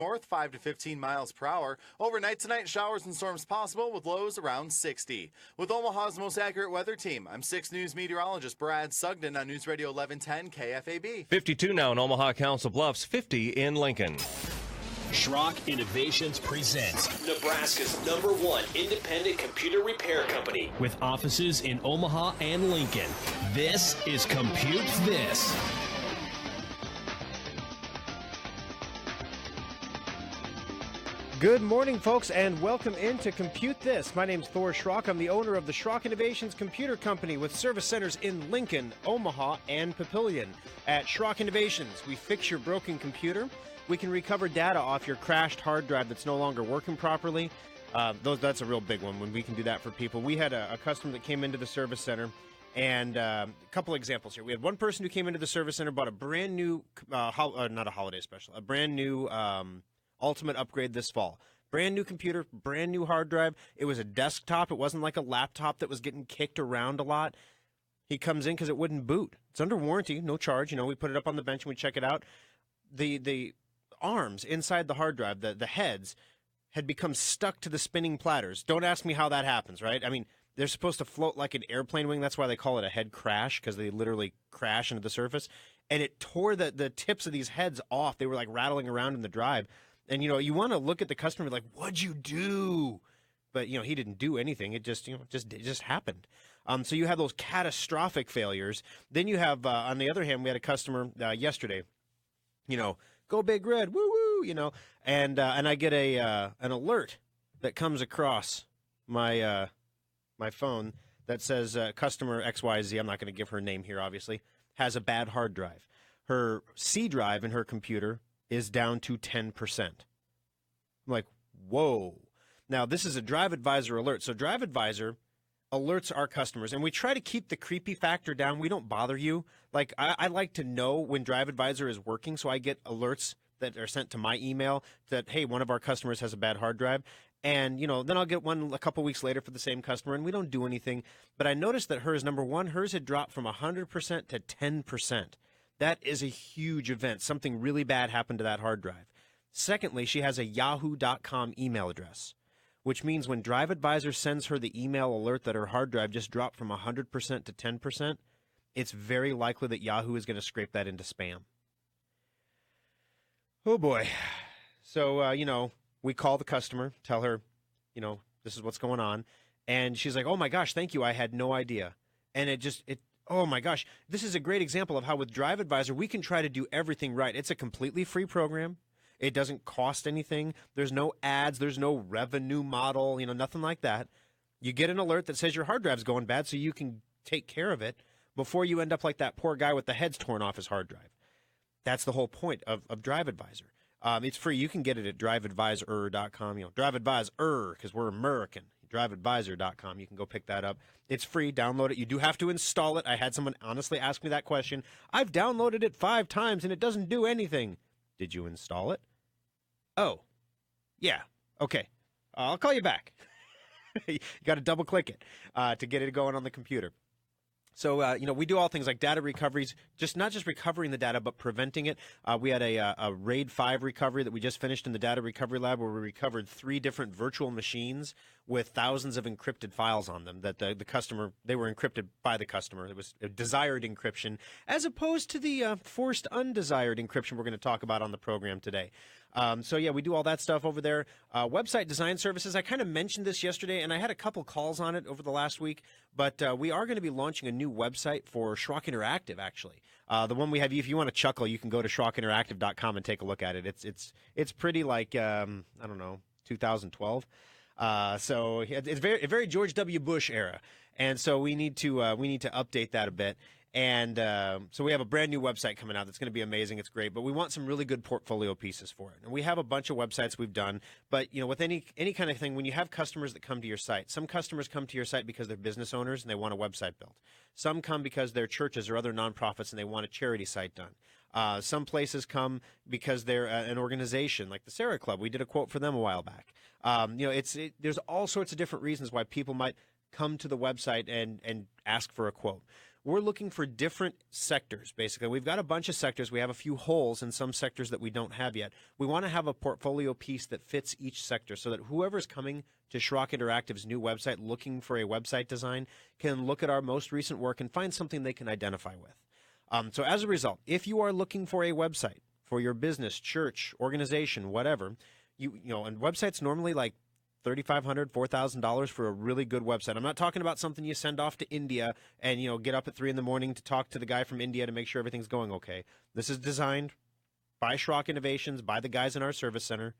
North 5 to 15 miles per hour. Overnight tonight, showers and storms possible with lows around 60. With Omaha's most accurate weather team, I'm 6 News meteorologist Brad Sugden on News Radio 1110 KFAB. 52 now in Omaha, Council Bluffs, 50 in Lincoln. Schrock Innovations presents Nebraska's #1 independent computer repair company with offices in Omaha and Lincoln. This is Compute This. Good morning, folks, and welcome into Compute This. My name's Thor Schrock. I'm the owner of the Schrock Innovations Computer Company with service centers in Lincoln, Omaha, and Papillion. At Schrock Innovations, we fix your broken computer. We can recover data off your crashed hard drive that's no longer working properly. That's a real big one when we can do that for people. We had a customer that came into the service center, and a couple examples here. We had one person who came into the service center, bought a brand new, not a holiday special, a brand new Ultimate upgrade this fall. Brand new computer, brand new hard drive. It was a desktop. It wasn't like a laptop that was getting kicked around a lot. He comes in because it wouldn't boot. It's under warranty, no charge. We put it up on the bench and we check it out. The arms inside the hard drive, the heads, had become stuck to the spinning platters. Don't ask me how that happens, right? I mean, they're supposed to float like an airplane wing. That's why they call it a head crash, because they literally crash into the surface. And it tore the tips of these heads off. They were like rattling around in the drive. And, you want to look at the customer like, what'd you do? But, he didn't do anything. It just happened. So you have those catastrophic failures. Then you have, on the other hand, we had a customer yesterday, go Big Red, woo woo, and I get an alert that comes across my my phone that says customer XYZ, I'm not going to give her name here, obviously, has a bad hard drive. Her C drive in her computer is down to 10%. I'm like, whoa. Now, this is a Drive Advisor alert. So Drive Advisor alerts our customers, and we try to keep the creepy factor down. We don't bother you. Like, I like to know when Drive Advisor is working, so I get alerts that are sent to my email that, hey, one of our customers has a bad hard drive. And, then I'll get one a couple weeks later for the same customer, and we don't do anything. But I noticed that hers, number one, hers had dropped from 100% to 10%. That is a huge event. Something really bad happened to that hard drive. Secondly, she has a yahoo.com email address, which means when Drive Advisor sends her the email alert that her hard drive just dropped from 100% to 10%, it's very likely that Yahoo is going to scrape that into spam. Oh, boy. So, we call the customer, tell her, this is what's going on. And she's like, oh, my gosh, thank you. I had no idea. And oh my gosh, this is a great example of how with Drive Advisor, we can try to do everything right. It's a completely free program. It doesn't cost anything. There's no ads. There's no revenue model, nothing like that. You get an alert that says your hard drive's going bad so you can take care of it before you end up like that poor guy with the heads torn off his hard drive. That's the whole point of Drive Advisor. It's free. You can get it at driveadvisor.com. Drive Advisor, because we're American. driveadvisor.com. You can go pick that up. It's free. Download it. You do have to install it. I had someone honestly ask me that question. I've downloaded it 5 times and it doesn't do anything. Did you install it? Oh, yeah. Okay. I'll call you back. You got to double click it to get it going on the computer. So, we do all things like data recoveries, not just recovering the data, but preventing it. We had a RAID 5 recovery that we just finished in the data recovery lab where we recovered 3 different virtual machines with thousands of encrypted files on them that the customer, they were encrypted by the customer. It was a desired encryption as opposed to the forced undesired encryption we're going to talk about on the program today. We do all that stuff over there. Website design services, I kind of mentioned this yesterday, and I had a couple calls on it over the last week, but we are going to be launching a new website for Schrock Interactive, actually. The one we have, if you want to chuckle, you can go to SchrockInteractive.com and take a look at it. It's pretty like, 2012. So it's very George W. Bush era. And so we need to update that a bit. And so we have a brand new website coming out that's going to be amazing. It's great, but we want some really good portfolio pieces for it. And we have a bunch of websites we've done, but with any kind of thing, when you have customers that come to your site, some customers come to your site because they're business owners and they want a website built. Some come because they're churches or other nonprofits and they want a charity site done. Some places come because they're an organization like the Sarah Club. We did a quote for them a while back. There's all sorts of different reasons why people might come to the website and ask for a quote. we're looking for different sectors, basically. We've got a bunch of sectors. We have a few holes in some sectors that we don't have yet. We want to have a portfolio piece that fits each sector so that whoever's coming to Schrock Interactive's new website looking for a website design can look at our most recent work and find something they can identify with. So as a result, if you are looking for a website for your business, church, organization, whatever, you know, and websites normally like $3,500, $4,000 for a really good website. I'm not talking about something you send off to India and, you know, get up at 3 in the morning to talk to the guy from India to make sure everything's going okay. This is designed by Schrock Innovations, by the guys in our service center.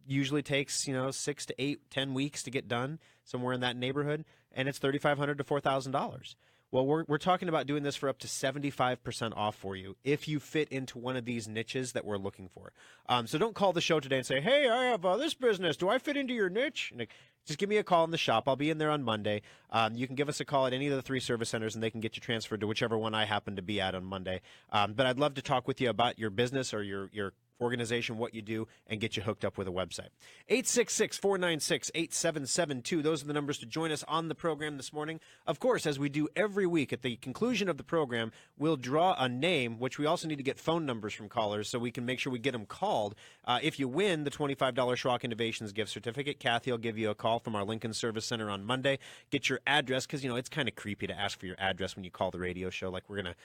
Usually takes, you know, 6 to 8, 10 weeks to get done, somewhere in that neighborhood, and it's $3,500 to $4,000. Well, we're talking about doing this for up to 75% off for you if you fit into one of these niches that we're looking for. So don't call the show today and say, hey, I have this business. Do I fit into your niche? Just give me a call in the shop. I'll be in there on Monday. You can give us a call at any of the 3 service centers, and they can get you transferred to whichever one I happen to be at on Monday. But I'd love to talk with you about your business or your organization, what you do, and get you hooked up with a website. 866-496-8772. Those are the numbers to join us on the program this morning. Of course, as we do every week, at the conclusion of the program, we'll draw a name, which we also need to get phone numbers from callers so we can make sure we get them called. If you win the $25 Schrock Innovations gift certificate, Kathy will give you a call from our Lincoln Service Center on Monday. Get your address, because, you know, it's kind of creepy to ask for your address when you call the radio show. Like, we're gonna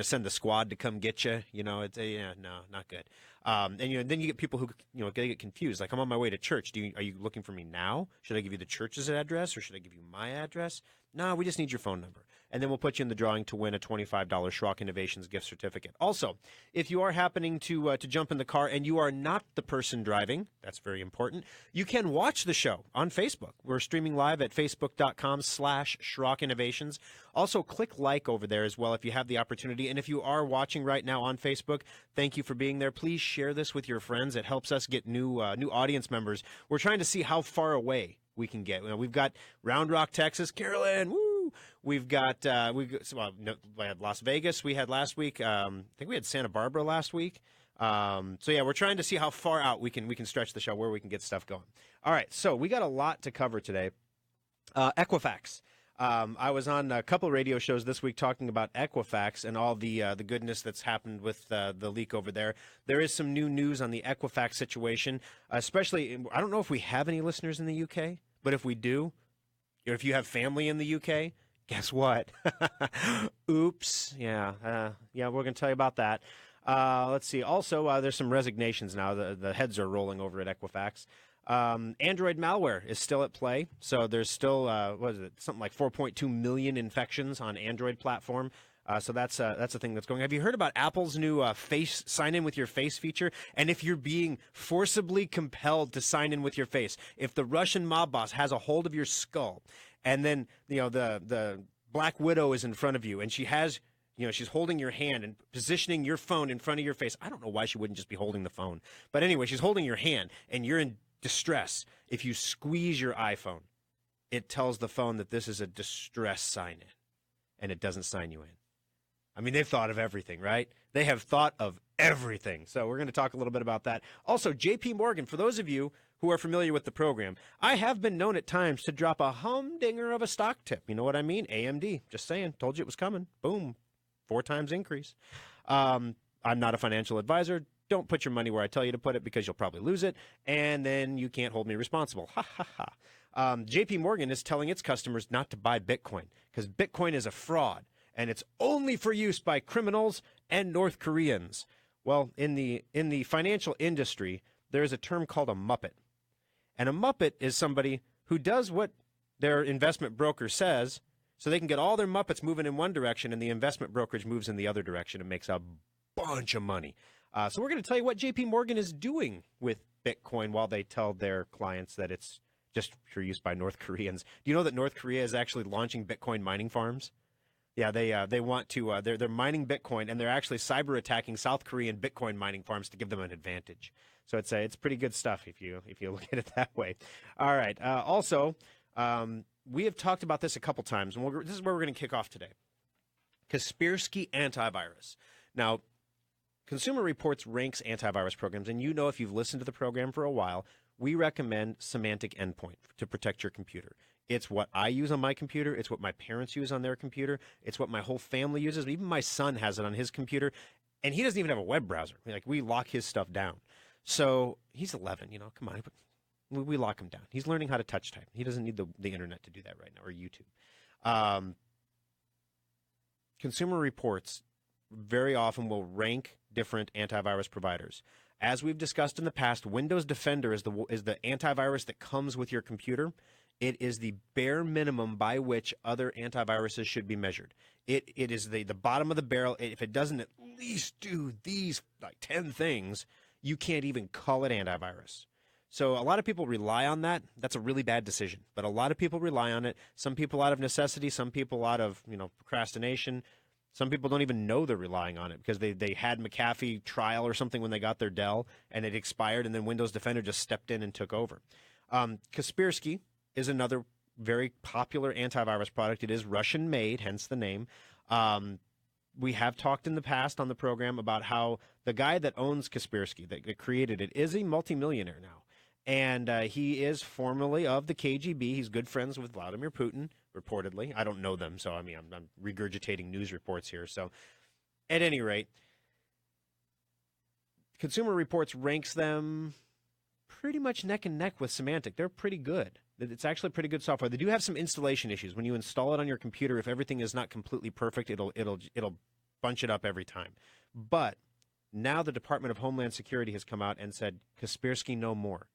send the squad to come get you. You know, it's no, not good. And then you get people who they get confused. Like, I'm on my way to church. Are you looking for me now? Should I give you the church's address or should I give you my address? No, we just need your phone number. And then we'll put you in the drawing to win a $25 Schrock Innovations gift certificate. Also, if you are happening to jump in the car and you are not the person driving, that's very important, you can watch the show on Facebook. We're streaming live at facebook.com/Schrock Innovations. Also, click like over there as well if you have the opportunity. And if you are watching right now on Facebook, thank you for being there. Please share this with your friends. It helps us get new audience members. We're trying to see how far away we can get. We've got Round Rock, Texas, Carolyn, woo! We had Las Vegas. We had last week. I think we had Santa Barbara last week. So yeah, we're trying to see how far out we can stretch the show, where we can get stuff going. All right, so we got a lot to cover today. Equifax. I was on a couple radio shows this week talking about Equifax and all the goodness that's happened with the leak over there. There is some new news on the Equifax situation, especially. I don't know if we have any listeners in the UK, but if we do, or if you have family in the UK, guess what? Oops. Yeah, we're going to tell you about that. Let's see. Also, there's some resignations now. The heads are rolling over at Equifax. Android malware is still at play. So there's still, something like 4.2 million infections on Android platform. So that's a thing that's going. Have you heard about Apple's new face sign in with your face feature? And if you're being forcibly compelled to sign in with your face, if the Russian mob boss has a hold of your skull, and then the Black Widow is in front of you, and she has, she's holding your hand and positioning your phone in front of your face. I don't know why she wouldn't just be holding the phone, but anyway, she's holding your hand, and you're in distress. If you squeeze your iPhone, it tells the phone that this is a distress sign in, and it doesn't sign you in. I mean, they've thought of everything, right? They have thought of everything. So we're going to talk a little bit about that. Also, J.P. Morgan, for those of you who are familiar with the program, I have been known at times to drop a humdinger of a stock tip. You know what I mean? AMD, just saying. Told you it was coming. Boom. 4 times increase. I'm not a financial advisor. Don't put your money where I tell you to put it, because you'll probably lose it, and then you can't hold me responsible. Ha, ha, ha. J.P. Morgan is telling its customers not to buy Bitcoin, because Bitcoin is a fraud, and it's only for use by criminals and North Koreans. Well, in the financial industry, there is a term called a Muppet. And a Muppet is somebody who does what their investment broker says, so they can get all their Muppets moving in one direction, and the investment brokerage moves in the other direction and makes a bunch of money. So we're going to tell you what J.P. Morgan is doing with Bitcoin while they tell their clients that it's just for use by North Koreans. Do you know that North Korea is actually launching Bitcoin mining farms? Yeah, they want to. They're mining Bitcoin, and they're actually cyber attacking South Korean Bitcoin mining farms to give them an advantage. So it's pretty good stuff if you look at it that way. All right. Also, we have talked about this a couple times, and this is where we're going to kick off today. Kaspersky Antivirus. Now, Consumer Reports ranks antivirus programs, and if you've listened to the program for a while, we recommend Symantec Endpoint to protect your computer. It's what I use on my computer. It's what my parents use on their computer. It's what my whole family uses. Even my son has it on his computer, and he doesn't even have a web browser. Like, we lock his stuff down. So he's 11, come on. We lock him down. He's learning how to touch type. He doesn't need the internet to do that right now, or YouTube. Consumer Reports very often will rank different antivirus providers. As we've discussed in the past, Windows Defender is the antivirus that comes with your computer. It is the bare minimum by which other antiviruses should be measured. It is the bottom of the barrel. If it doesn't at least do these 10 things, you can't even call it antivirus. So a lot of people rely on that. That's a really bad decision. But a lot of people rely on it. Some people out of necessity, some people out of procrastination. Some people don't even know they're relying on it because they had McAfee trial or something when they got their Dell and it expired, and then Windows Defender just stepped in and took over. Kaspersky is another very popular antivirus product. It is Russian-made, hence the name. We have talked in the past on the program about how the guy that owns Kaspersky, that created it, is a multimillionaire now. And he is formerly of the KGB. He's good friends with Vladimir Putin, reportedly. I don't know them, so I'm regurgitating news reports here. So at any rate, Consumer Reports ranks them pretty much neck and neck with Symantec. They're pretty good. It's actually pretty good software. They do have some installation issues. When you install it on your computer, if everything is not completely perfect, it'll bunch it up every time. But now the Department of Homeland Security has come out and said, Kaspersky no more.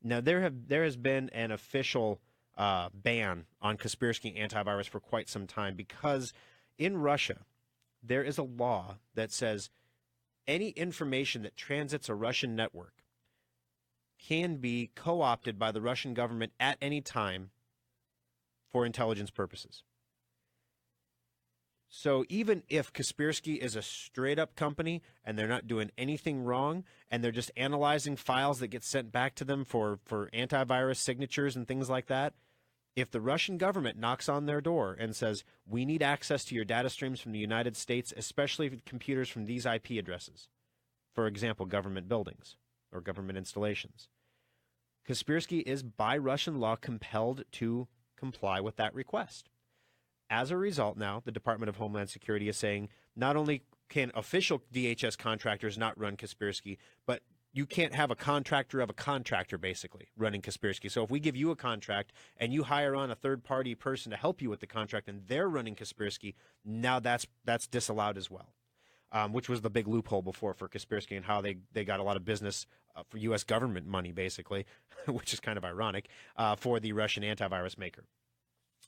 Now, there has been an official ban on Kaspersky antivirus for quite some time because in Russia, there is a law that says any information that transits a Russian network can be co-opted by the Russian government at any time for intelligence purposes. So even if Kaspersky is a straight-up company and they're not doing anything wrong and they're just analyzing files that get sent back to them for antivirus signatures and things like that, if the Russian government knocks on their door and says, we need access to your data streams from the United States, especially computers from these IP addresses, for example, government buildings or government installations, Kaspersky is by Russian law compelled to comply with that request. As a result now, the Department of Homeland Security is saying not only can official DHS contractors not run Kaspersky, but you can't have a contractor of a contractor basically running Kaspersky. So if we give you a contract and you hire on a third-party person to help you with the contract and they're running Kaspersky, now that's disallowed as well, which was the big loophole before for Kaspersky and how they got a lot of business for U.S. government money basically, which is kind of ironic, for the Russian antivirus maker.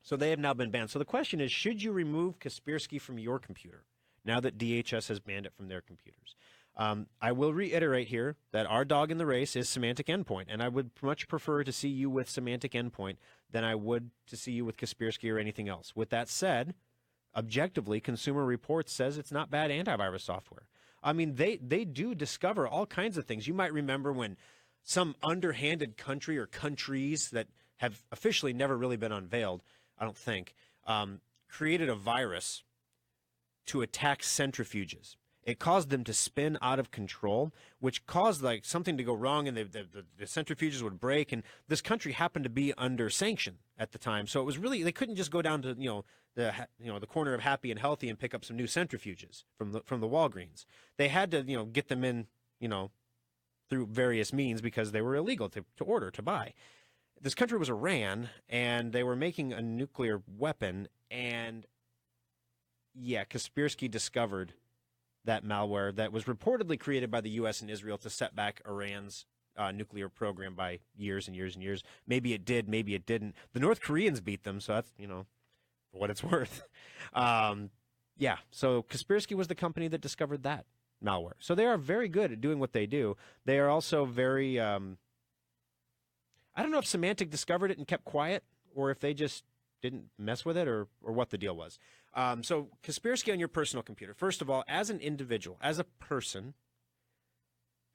So they have now been banned. So the question is, should you remove Kaspersky from your computer now that DHS has banned it from their computers? I will reiterate here that our dog in the race is Symantec Endpoint, and I would much prefer to see you with Symantec Endpoint than I would to see you with Kaspersky or anything else. With that said, objectively, Consumer Reports says it's not bad antivirus software. I mean, they do discover all kinds of things. You might remember when some underhanded country or countries that have officially never really been unveiled, I don't think, created a virus to attack centrifuges. It caused them to spin out of control, which caused something to go wrong, and the centrifuges would break. And this country happened to be under sanction at the time, so it was really, they couldn't just go down to the corner of Happy and Healthy and pick up some new centrifuges from the Walgreens. They had to get them in through various means because they were illegal to order, to buy. This country was Iran, and they were making a nuclear weapon, and Kaspersky discovered that malware that was reportedly created by the U.S. and Israel to set back Iran's nuclear program by years and years and years. Maybe it did, maybe it didn't. The North Koreans beat them, so that's, for what it's worth. So Kaspersky was the company that discovered that malware. So they are very good at doing what they do. They are also very... I don't know if Symantec discovered it and kept quiet, or if they just didn't mess with it, or what the deal was. So Kaspersky on your personal computer. First of all, as an individual, as a person,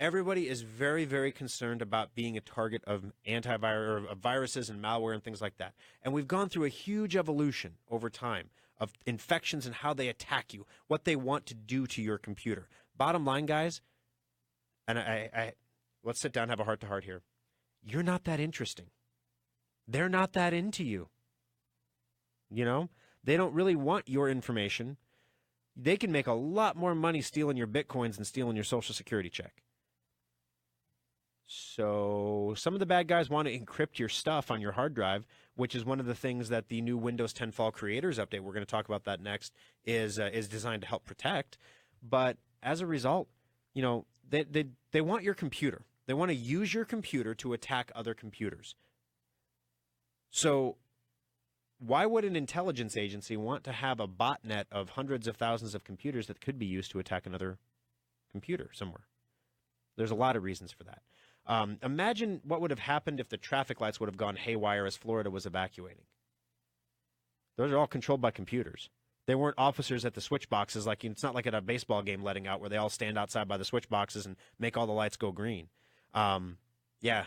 everybody is very, very concerned about being a target of antivirus, of viruses and malware and things like that. And we've gone through a huge evolution over time of infections and how they attack you, what they want to do to your computer. Bottom line, guys, and I let's sit down and have a heart-to-heart here. You're not that interesting. They're not that into you. You know, they don't really want your information. They can make a lot more money stealing your Bitcoins than stealing your Social Security check. So some of the bad guys want to encrypt your stuff on your hard drive, which is one of the things that the new Windows 10 Fall Creators Update, we're going to talk about that next, is designed to help protect. But as a result, you know, they want your computer. They want to use your computer to attack other computers. So why would an intelligence agency want to have a botnet of hundreds of thousands of computers that could be used to attack another computer somewhere? There's a lot of reasons for that. Imagine what would have happened if the traffic lights would have gone haywire as Florida was evacuating. Those are all controlled by computers. They weren't officers at the switch boxes. Like, it's not like at a baseball game letting out where they all stand outside by the switch boxes and make all the lights go green. Yeah,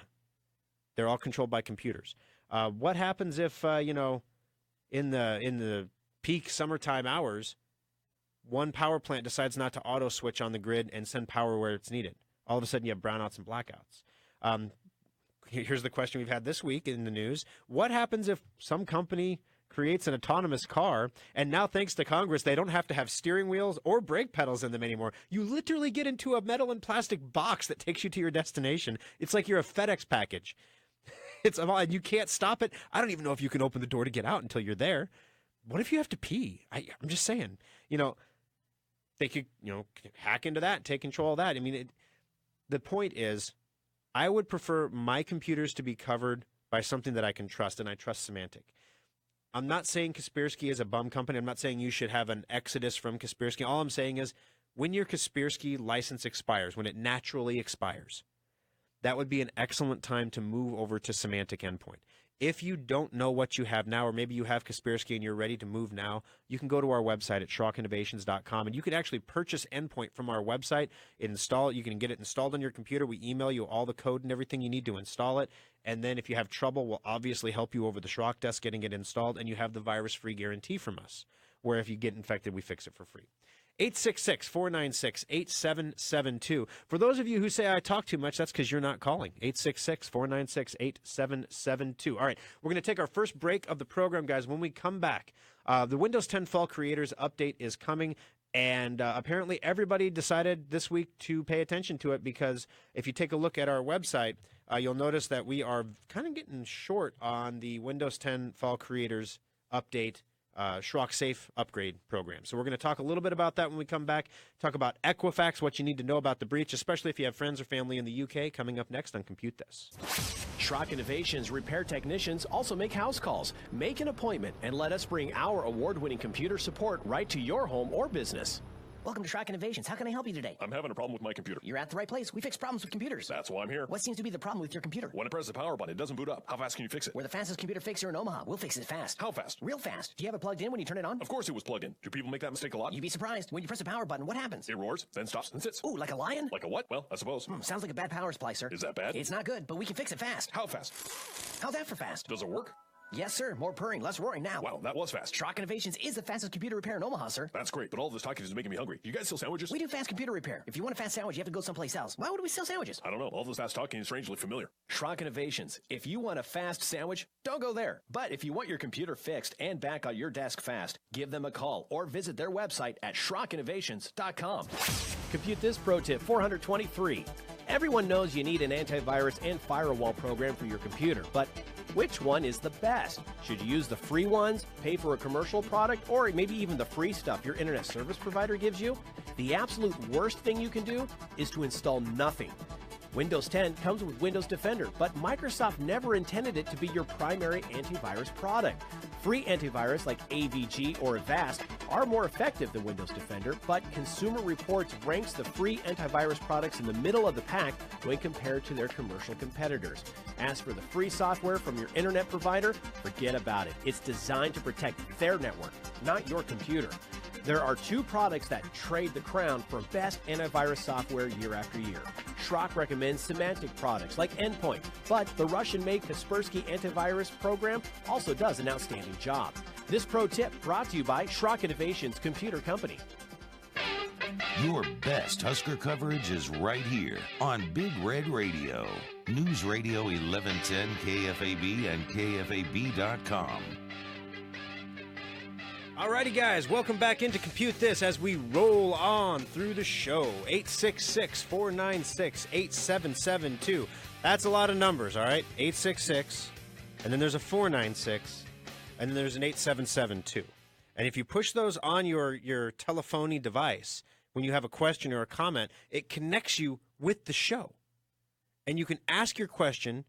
they're all controlled by computers. What happens if, you know, in the peak summertime hours, one power plant decides not to auto switch on the grid and send power where it's needed? All of a sudden you have brownouts and blackouts. Here's the question we've had this week in the news. What happens if some company creates an autonomous car, and now thanks to Congress, they don't have to have steering wheels or brake pedals in them anymore? You literally get into a metal and plastic box that takes you to your destination. It's like you're a FedEx package. And you can't stop it. I don't even know if you can open the door to get out until you're there. What if you have to pee? I'm just saying, you know, they could, you know, hack into that and take control of that. I mean, the point is, I would prefer my computers to be covered by something that I can trust, and I trust Symantec. I'm not saying Kaspersky is a bum company. I'm not saying you should have an exodus from Kaspersky. All I'm saying is, when your Kaspersky license expires, when it naturally expires, that would be an excellent time to move over to Symantec Endpoint. If you don't know what you have now, or maybe you have Kaspersky and you're ready to move now, you can go to our website at SchrockInnovations.com, and you can actually purchase Endpoint from our website, install it. You can get it installed on your computer. We email you all the code and everything you need to install it. And then if you have trouble, we'll obviously help you over the Schrock desk getting it installed, and you have the virus-free guarantee from us, where if you get infected, we fix it for free. 866-496-8772. For those of you who say I talk too much, that's because you're not calling. 866-496-8772. All right, we're going to take our first break of the program, guys. When we come back, the Windows 10 Fall Creators Update is coming, and apparently everybody decided this week to pay attention to it, because if you take a look at our website, you'll notice that we are kind of getting short on the Windows 10 Fall Creators Update Schrock Safe upgrade program. So we're going to talk a little bit about that when we come back. Talk about Equifax, what you need to know about the breach, especially if you have friends or family in the UK, coming up next on Compute This. Schrock Innovations repair technicians also make house calls. Make an appointment and let us bring our award-winning computer support right to your home or business. Welcome to Schrock Innovations. How can I help you today? I'm having a problem with my computer. You're at the right place. We fix problems with computers. That's why I'm here. What seems to be the problem with your computer? When I press the power button, it doesn't boot up. How fast can you fix it? We're the fastest computer fixer in Omaha. We'll fix it fast. How fast? Real fast. Do you have it plugged in when you turn it on? Of course it was plugged in. Do people make that mistake a lot? You'd be surprised. When you press the power button, what happens? It roars, then stops and sits. Ooh, like a lion? Like a what? Well, I suppose. Sounds like a bad power supply, sir. Is that bad? It's not good, but we can fix it fast. How fast? How's that for fast? Does it work? Yes, sir. More purring, less roaring now. Wow, that was fast. Schrock Innovations is the fastest computer repair in Omaha, sir. That's great, but all this talking is making me hungry. You guys sell sandwiches? We do fast computer repair. If you want a fast sandwich, you have to go someplace else. Why would we sell sandwiches? I don't know. All this fast talking is strangely familiar. Schrock Innovations. If you want a fast sandwich, don't go there. But if you want your computer fixed and back on your desk fast, give them a call or visit their website at SchrockInnovations.com. Compute This Pro Tip 423. Everyone knows you need an antivirus and firewall program for your computer, but which one is the best? Should you use the free ones, pay for a commercial product, or maybe even the free stuff your internet service provider gives you? The absolute worst thing you can do is to install nothing. Windows 10 comes with Windows Defender, but Microsoft never intended it to be your primary antivirus product. Free antivirus like AVG or Avast are more effective than Windows Defender, but Consumer Reports ranks the free antivirus products in the middle of the pack when compared to their commercial competitors. As for the free software from your internet provider, forget about it. It's designed to protect their network, not your computer. There are two products that trade the crown for best antivirus software year after year. Schrock recommends Symantec products like Endpoint, but the Russian-made Kaspersky antivirus program also does an outstanding job. This pro tip brought to you by Schrock Innovations Computer Company. Your best Husker coverage is right here on Big Red Radio. News Radio 1110 KFAB and KFAB.com. Alrighty, guys, welcome back into Compute This as we roll on through the show. 866-496-8772. That's a lot of numbers, all right? 866, and then there's a 496, and then there's an 8772. And if you push those on your telephony device, when you have a question or a comment, it connects you with the show. And you can ask your question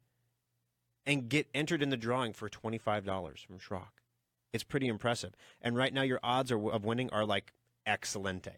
and get entered in the drawing for $25 from Schrock. It's pretty impressive. And right now your odds of winning are like excelente.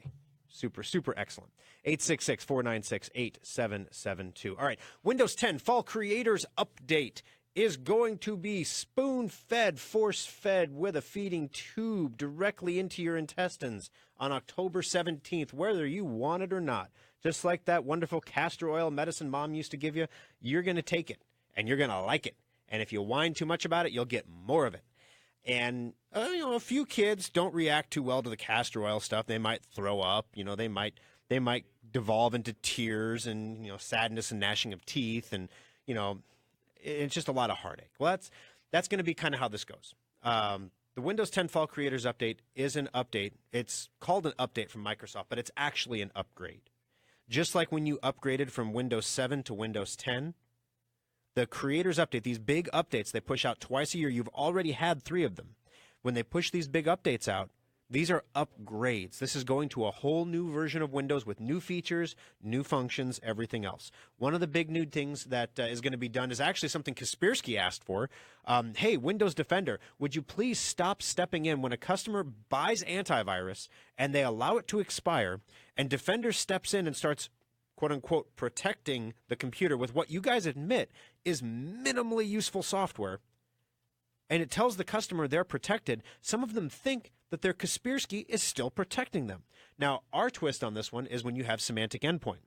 Super, super excellent. 866-496-8772. All right. Windows 10 Fall Creators Update is going to be spoon-fed, force-fed with a feeding tube directly into your intestines on October 17th, whether you want it or not. Just like that wonderful castor oil medicine Mom used to give you, you're going to take it, and you're going to like it. And if you whine too much about it, you'll get more of it. And, a few kids don't react too well to the castor oil stuff. They might throw up, they might devolve into tears and, sadness and gnashing of teeth. And, it's just a lot of heartache. Well, that's going to be kind of how this goes. The Windows 10 Fall Creators Update is an update. It's called an update from Microsoft, but it's actually an upgrade. Just like when you upgraded from Windows 7 to Windows 10, the Creators Update, these big updates they push out twice a year, you've already had 3 of them. When they push these big updates out, these are upgrades. This is going to a whole new version of Windows with new features, new functions, everything else. One of the big new things that is going to be done is actually something Kaspersky asked for. Hey, Windows Defender, would you please stop stepping in when a customer buys antivirus and they allow it to expire, and Defender steps in and starts quote-unquote, protecting the computer with what you guys admit is minimally useful software, and it tells the customer they're protected, some of them think that their Kaspersky is still protecting them. Now, our twist on this one is when you have Symantec Endpoint.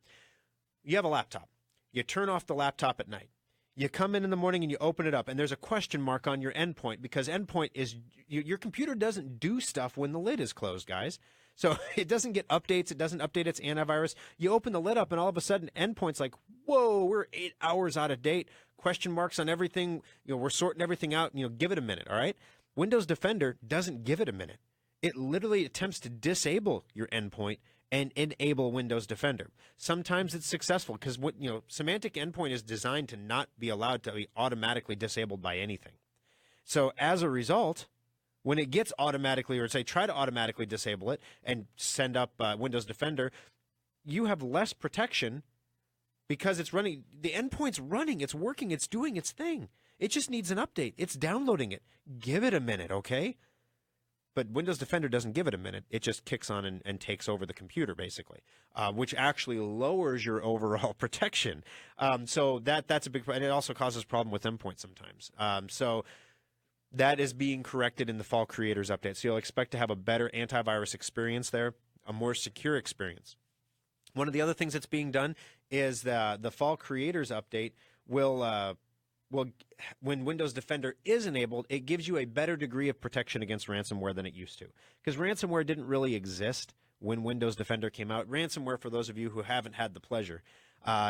You have a laptop. You turn off the laptop at night. You come in the morning and you open it up, and there's a question mark on your endpoint because endpoint is your computer doesn't do stuff when the lid is closed, guys. So it doesn't get updates. It doesn't update its antivirus. You open the lid up, and all of a sudden, endpoint's like, whoa, we're 8 hours out of date. Question marks on everything. We're sorting everything out. Give it a minute, all right? Windows Defender doesn't give it a minute. It literally attempts to disable your endpoint and enable Windows Defender. Sometimes it's successful because Symantec Endpoint is designed to not be allowed to be automatically disabled by anything. So as a result, when it gets automatically, or say try to automatically disable it and send up Windows Defender, you have less protection because it's running. The endpoint's running. It's working. It's doing its thing. It just needs an update. It's downloading it. Give it a minute, okay? But Windows Defender doesn't give it a minute. It just kicks on and takes over the computer, basically, which actually lowers your overall protection. So that's a big problem. And it also causes a problem with endpoint sometimes. So that is being corrected in the Fall Creators Update. So you'll expect to have a better antivirus experience there, a more secure experience. One of the other things that's being done is the Fall Creators Update will when Windows Defender is enabled, it gives you a better degree of protection against ransomware than it used to. Because ransomware didn't really exist when Windows Defender came out. Ransomware, for those of you who haven't had the pleasure,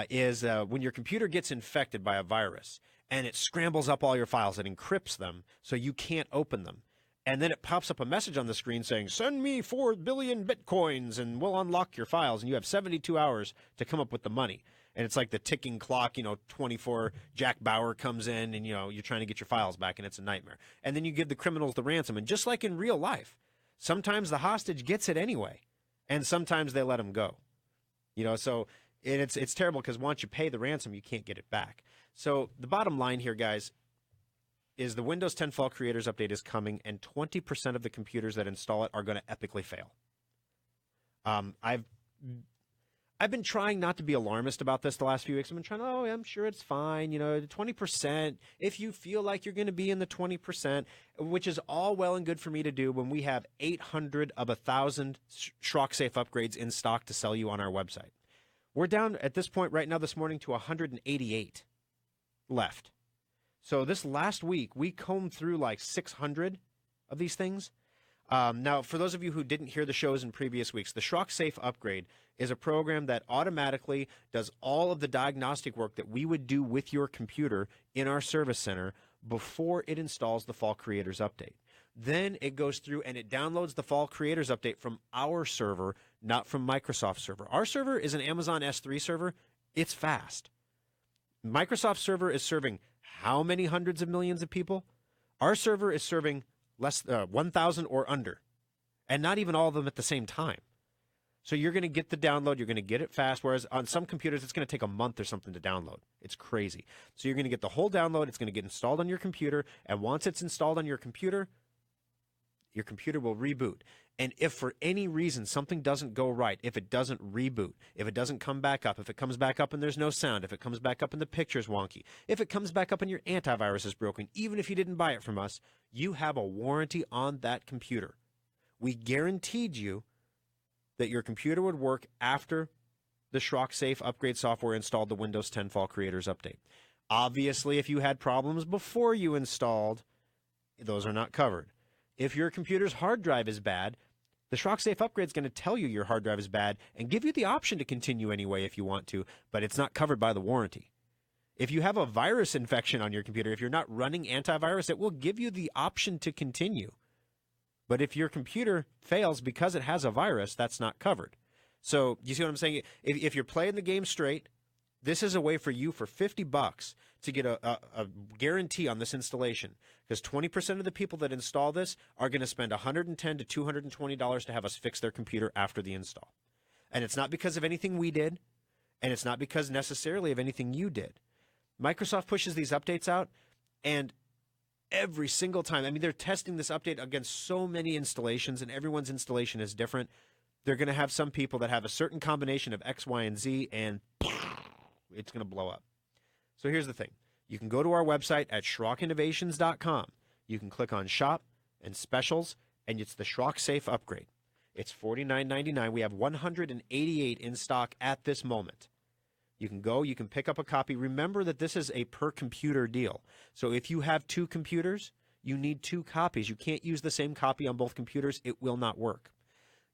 is when your computer gets infected by a virus and it scrambles up all your files, it encrypts them so you can't open them. And then it pops up a message on the screen saying, send me 4 billion Bitcoins and we'll unlock your files. And you have 72 hours to come up with the money. And it's like the ticking clock, 24, Jack Bauer comes in and, you're trying to get your files back and it's a nightmare. And then you give the criminals the ransom. And just like in real life, sometimes the hostage gets it anyway. And sometimes they let him go. So it's terrible because once you pay the ransom, you can't get it back. So the bottom line here, guys, is the Windows 10 Fall Creators Update is coming, and 20% of the computers that install it are going to epically fail. I've been trying not to be alarmist about this the last few weeks. I've been trying, I'm sure it's fine. 20%, if you feel like you're going to be in the 20%, which is all well and good for me to do when we have 800 of 1,000 Schrock Safe upgrades in stock to sell you on our website. We're down at this point right now this morning to 188 left. So this last week, we combed through like 600 of these things. Now, for those of you who didn't hear the shows in previous weeks, the Schrock Safe Upgrade is a program that automatically does all of the diagnostic work that we would do with your computer in our service center before it installs the Fall Creators Update. Then it goes through and it downloads the Fall Creators Update from our server, not from Microsoft's server. Our server is an Amazon S3 server. It's fast. Microsoft's server is serving how many hundreds of millions of people? Our server is serving 1,000 or under, and not even all of them at the same time. So you're going to get the download, you're going to get it fast, whereas on some computers it's going to take a month or something to download. It's crazy. So you're going to get the whole download, it's going to get installed on your computer, and once it's installed on your computer will reboot. And if for any reason something doesn't go right, if it doesn't reboot, if it doesn't come back up, if it comes back up and there's no sound, if it comes back up and the picture's wonky, if it comes back up and your antivirus is broken, even if you didn't buy it from us, you have a warranty on that computer. We guaranteed you that your computer would work after the Schrock Safe upgrade software installed the Windows 10 Fall Creators Update. Obviously, if you had problems before you installed, those are not covered. If your computer's hard drive is bad, the Schrock Safe upgrade is going to tell you your hard drive is bad and give you the option to continue anyway if you want to, but it's not covered by the warranty. If you have a virus infection on your computer, if you're not running antivirus, it will give you the option to continue. But if your computer fails because it has a virus, that's not covered. So you see what I'm saying? If you're playing the game straight, this is a way for you for $50 to get a guarantee on this installation, because 20% of the people that install this are going to spend $110 to $220 to have us fix their computer after the install. And it's not because of anything we did, and it's not because necessarily of anything you did. Microsoft pushes these updates out, and every single time, I mean, they're testing this update against so many installations, and everyone's installation is different. They're going to have some people that have a certain combination of X, Y, and Z, and it's going to blow up. So here's the thing. You can go to our website at SchrockInnovations.com. You can click on Shop and Specials, and it's the Schrock Safe Upgrade. It's $49.99. We have 188 in stock at this moment. You can go, you can pick up a copy. Remember that this is a per-computer deal. So if you have 2 computers, you need 2 copies. You can't use the same copy on both computers. It will not work.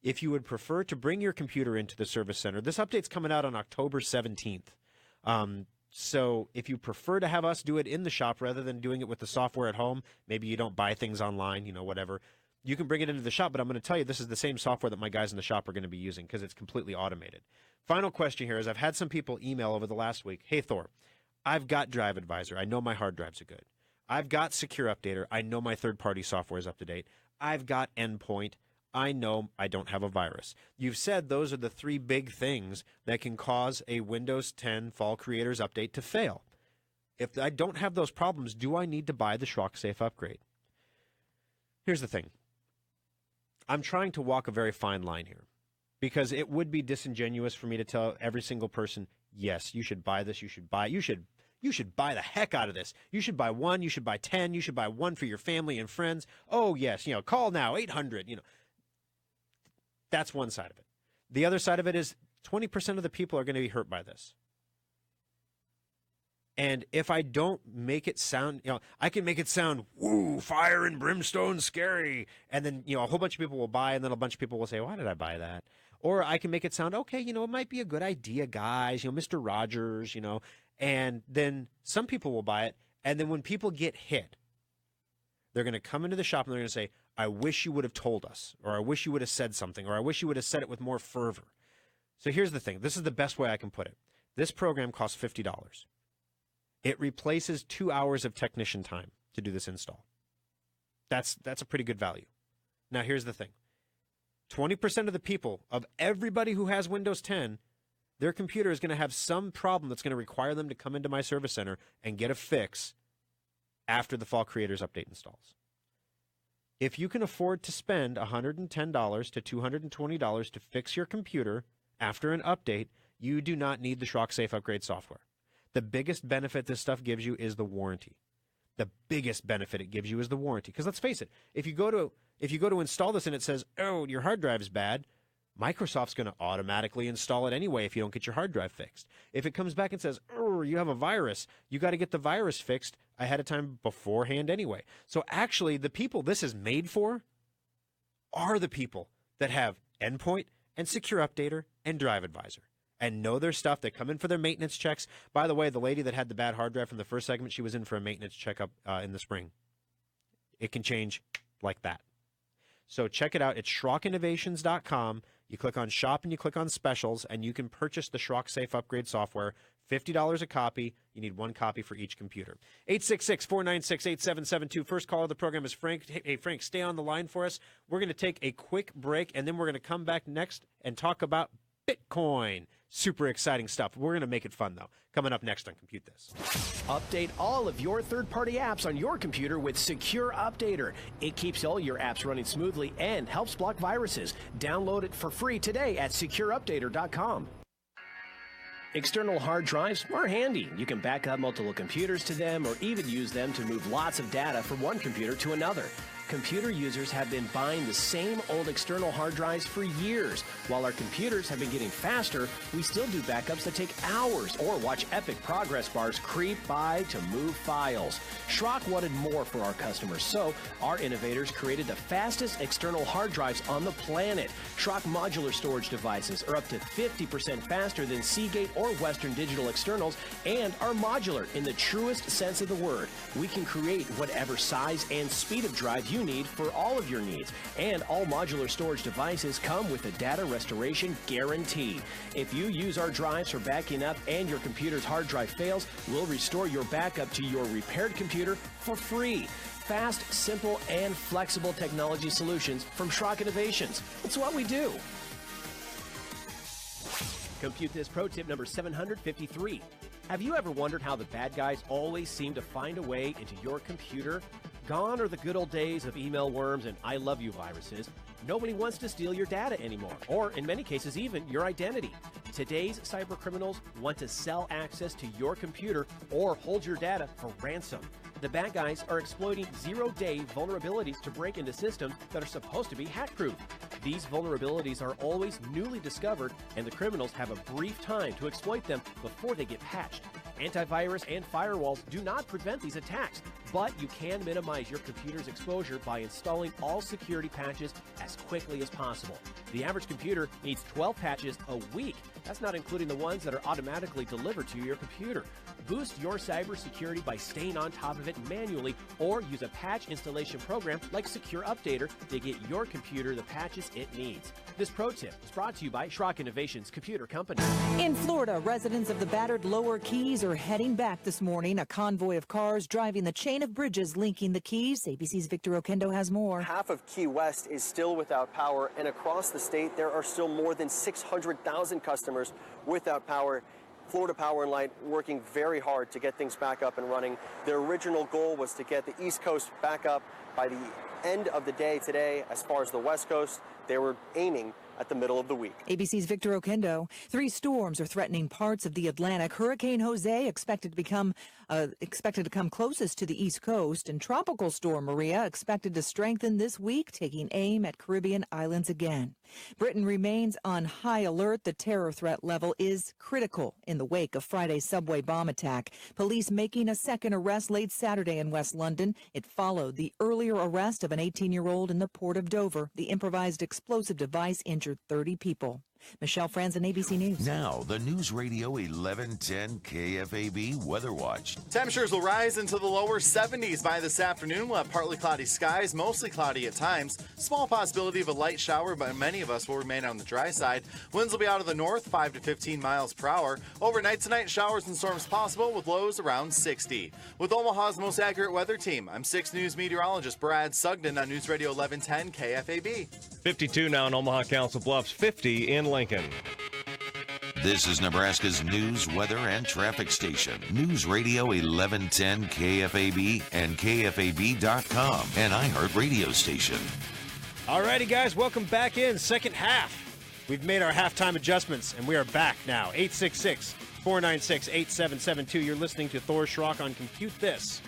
If you would prefer to bring your computer into the service center, this update's coming out on October 17th. So if you prefer to have us do it in the shop rather than doing it with the software at home, maybe you don't buy things online, whatever, you can bring it into the shop. But I'm going to tell you, this is the same software that my guys in the shop are going to be using because it's completely automated. Final question here is I've had some people email over the last week, hey, Thor, I've got Drive Advisor. I know my hard drives are good. I've got Secure Updater. I know my third-party software is up to date. I've got Endpoint. I know I don't have a virus. You've said those are the 3 big things that can cause a Windows 10 Fall Creators Update to fail. If I don't have those problems, do I need to buy the Schrock Safe upgrade? Here's the thing. I'm trying to walk a very fine line here because it would be disingenuous for me to tell every single person, yes, you should buy this, you should buy the heck out of this. You should buy 1, you should buy 10, you should buy 1 for your family and friends. Oh, yes, call now, 800, That's one side of it. The other side of it is 20% of the people are going to be hurt by this. And if I don't make it sound, I can make it sound, woo, fire and brimstone, scary. And then, a whole bunch of people will buy, and then a bunch of people will say, why did I buy that? Or I can make it sound, okay, it might be a good idea, guys, Mr. Rogers, And then some people will buy it, and then when people get hit, they're going to come into the shop and they're going to say, I wish you would have told us, or I wish you would have said something, or I wish you would have said it with more fervor. So here's the thing. This is the best way I can put it. This program costs $50. It replaces 2 hours of technician time to do this install. That's a pretty good value. Now, here's the thing. 20% of the people, of everybody who has Windows 10, their computer is going to have some problem that's going to require them to come into my service center and get a fix after the Fall Creators Update installs. If you can afford to spend $110 to $220 to fix your computer after an update, you do not need the Schrock Safe Upgrade software. The biggest benefit this stuff gives you is the warranty. The biggest benefit it gives you is the warranty. Because let's face it, if you go to install this and it says, oh, your hard drive is bad, Microsoft's going to automatically install it anyway if you don't get your hard drive fixed. If it comes back and says, oh, you have a virus, you got to get the virus fixed ahead of time beforehand anyway. So actually, the people this is made for are the people that have Endpoint and Secure Updater and Drive Advisor and know their stuff. They come in for their maintenance checks. By the way, the lady that had the bad hard drive from the first segment, she was in for a maintenance checkup in the spring. It can change like that. So check it out. It's SchrockInnovations.com. You click on shop and you click on specials, and you can purchase the Schrock Safe Upgrade software. $50 a copy. You need one copy for each computer. 866-496-8772. First caller of the program is Frank. Hey, Frank, stay on the line for us. We're going to take a quick break, and then we're going to come back next and talk about Bitcoin. Super exciting stuff. We're going to make it fun, though. Coming up next on Compute This. Update all of your third-party apps on your computer with Secure Updater. It keeps all your apps running smoothly and helps block viruses. Download it for free today at secureupdater.com. External hard drives are handy. You can back up multiple computers to them or even use them to move lots of data from one computer to another. Computer users have been buying the same old external hard drives for years. While our computers have been getting faster, we still do backups that take hours or watch epic progress bars creep by to move files. Schrock wanted more for our customers, so our innovators created the fastest external hard drives on the planet. Schrock modular storage devices are up to 50% faster than Seagate or Western Digital externals and are modular in the truest sense of the word. We can create whatever size and speed of drive you need for all of your needs, and all modular storage devices come with a data restoration guarantee. If you use our drives for backing up and your computer's hard drive fails, we'll restore your backup to your repaired computer for free. Fast, simple, and flexible technology solutions from Schrock Innovations. It's what we do. Compute This pro tip number 753. Have you ever wondered how the bad guys always seem to find a way into your computer? Gone are the good old days of email worms and I love you viruses. Nobody wants to steal your data anymore, or in many cases even your identity. Today's cyber criminals want to sell access to your computer or hold your data for ransom. The bad guys are exploiting zero-day vulnerabilities to break into systems that are supposed to be hack-proof. These vulnerabilities are always newly discovered, and the criminals have a brief time to exploit them before they get patched. Antivirus and firewalls do not prevent these attacks, but you can minimize your computer's exposure by installing all security patches as quickly as possible. The average computer needs 12 patches a week. That's not including the ones that are automatically delivered to your computer. Boost your cybersecurity by staying on top of it manually, or use a patch installation program like Secure Updater to get your computer the patches it needs. This pro tip is brought to you by Schrock Innovations Computer Company. In Florida, residents of the battered Lower Keys are heading back this morning. A convoy of cars driving the chain of bridges linking the Keys. ABC's Victor Oquendo has more. Half of Key West is still without power, and across the state, there are still more than 600,000 customers without power. Florida Power and Light working very hard to get things back up and running. Their original goal was to get the East Coast back up by the end of the day today. As far as the West Coast, they were aiming at the middle of the week. ABC's Victor Oquendo. 3 storms are threatening parts of the Atlantic. Hurricane Jose expected to come closest to the East Coast, and Tropical Storm Maria expected to strengthen this week, taking aim at Caribbean islands again. Britain remains on high alert. The terror threat level is critical in the wake of Friday's subway bomb attack. Police making a second arrest late Saturday in West London. It followed the earlier arrest of an 18-year-old in the port of Dover. The improvised explosive device injured 30 people. Michelle Franzen, ABC News. Now, the News Radio 1110 KFAB Weather Watch. Temperatures will rise into the lower 70s by this afternoon. We'll have partly cloudy skies, mostly cloudy at times. Small possibility of a light shower, but many of us will remain on the dry side. Winds will be out of the north, 5 to 15 miles per hour. Overnight tonight, showers and storms possible with lows around 60. With Omaha's most accurate weather team, I'm 6 News meteorologist Brad Sugden on News Radio 1110 KFAB. 52 now in Omaha, Council Bluffs, 50 in Lincoln. This is Nebraska's news, weather, and traffic station. News Radio 1110 KFAB and KFAB.com, an iHeart radio station. All righty, guys, welcome back in. Second half. We've made our halftime adjustments, and we are back now. 866-496-8772. You're listening to Thor Schrock on Compute This,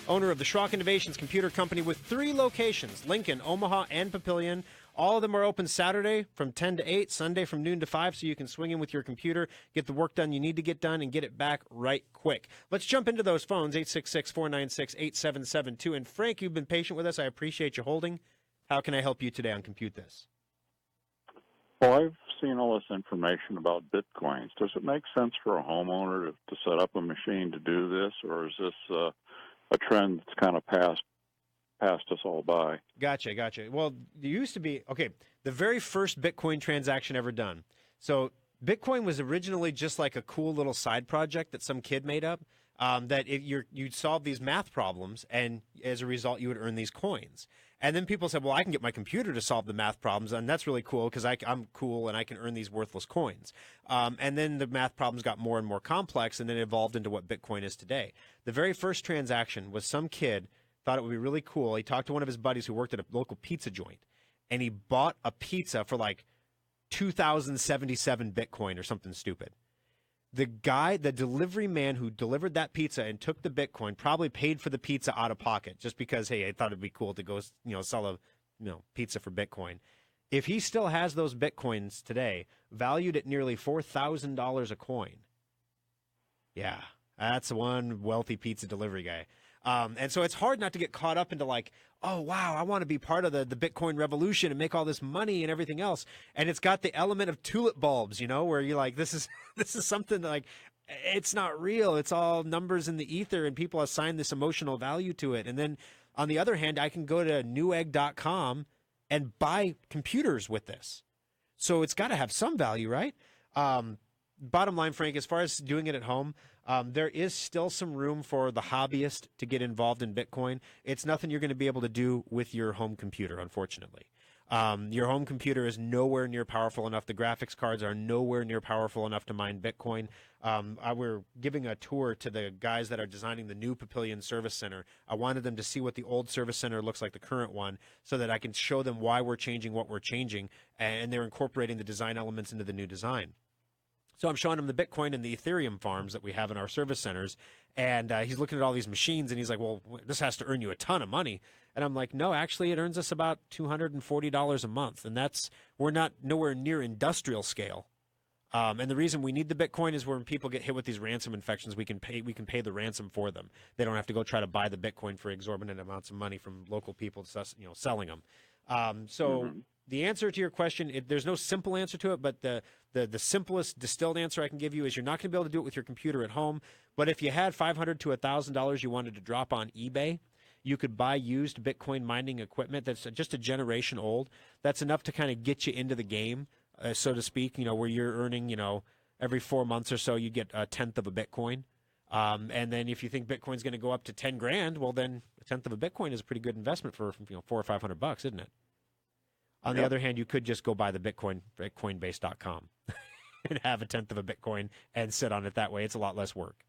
owner of the Schrock Innovations Computer Company with 3 locations, Lincoln, Omaha, and Papillion. All of them are open Saturday from 10 to 8, Sunday from noon to 5, so you can swing in with your computer, get the work done you need to get done, and get it back right quick. Let's jump into those phones, 866-496-8772. And Frank, you've been patient with us. I appreciate you holding. How can I help you today on Compute This? Well, I've seen all this information about Bitcoins. Does it make sense for a homeowner to set up a machine to do this, or is this a trend that's kind of passed passed us all by. Gotcha. Well, there used to be, the very first Bitcoin transaction ever done. So Bitcoin was originally just like a cool little side project that some kid made up, that you'd solve these math problems, and as a result, you would earn these coins. And then people said, well, I can get my computer to solve the math problems, and that's really cool because I'm cool and I can earn these worthless coins. And then the math problems got more and more complex, and then it evolved into what Bitcoin is today. The very first transaction was some kid thought it would be really cool. He talked to one of his buddies who worked at a local pizza joint, and he bought a pizza for like 2,077 Bitcoin or something stupid. The delivery man who delivered that pizza and took the Bitcoin probably paid for the pizza out of pocket just because, hey, I thought it'd be cool to go, sell a, pizza for Bitcoin. If he still has those Bitcoins today, valued at nearly $4,000 a coin. Yeah, that's one wealthy pizza delivery guy. And so it's hard not to get caught up into like, oh, wow, I want to be part of the Bitcoin revolution and make all this money and everything else. And it's got the element of tulip bulbs, where you're like, this is something like, it's not real. It's all numbers in the ether, and people assign this emotional value to it. And then on the other hand, I can go to newegg.com and buy computers with this. So it's got to have some value, right? Bottom line, Frank, as far as doing it at home, there is still some room for the hobbyist to get involved in Bitcoin. It's nothing you're going to be able to do with your home computer, unfortunately. Your home computer is nowhere near powerful enough. The graphics cards are nowhere near powerful enough to mine Bitcoin. We're giving a tour to the guys that are designing the new Papillion Service Center. I wanted them to see what the old Service Center looks like, the current one, so that I can show them why we're changing what we're changing, and they're incorporating the design elements into the new design. So I'm showing him the Bitcoin and the Ethereum farms that we have in our service centers, and he's looking at all these machines, and he's like, well, this has to earn you a ton of money. And I'm like, no, actually, it earns us about $240 a month, and we're not nowhere near industrial scale. And the reason we need the Bitcoin is when people get hit with these ransom infections, we can pay the ransom for them. They don't have to go try to buy the Bitcoin for exorbitant amounts of money from local people, selling them. The answer to your question, there's no simple answer to it, but the simplest distilled answer I can give you is you're not going to be able to do it with your computer at home. But if you had $500 to $1,000 you wanted to drop on eBay, you could buy used Bitcoin mining equipment that's just a generation old. That's enough to kind of get you into the game, so to speak, where you're earning, every 4 months or so you get a tenth of a Bitcoin. And then if you think Bitcoin's going to go up to 10 grand, well, then a tenth of a Bitcoin is a pretty good investment for $400 or $500, isn't it? On the other hand, you could just go buy the Bitcoin at Coinbase.com and have a tenth of a Bitcoin and sit on it that way. It's a lot less work.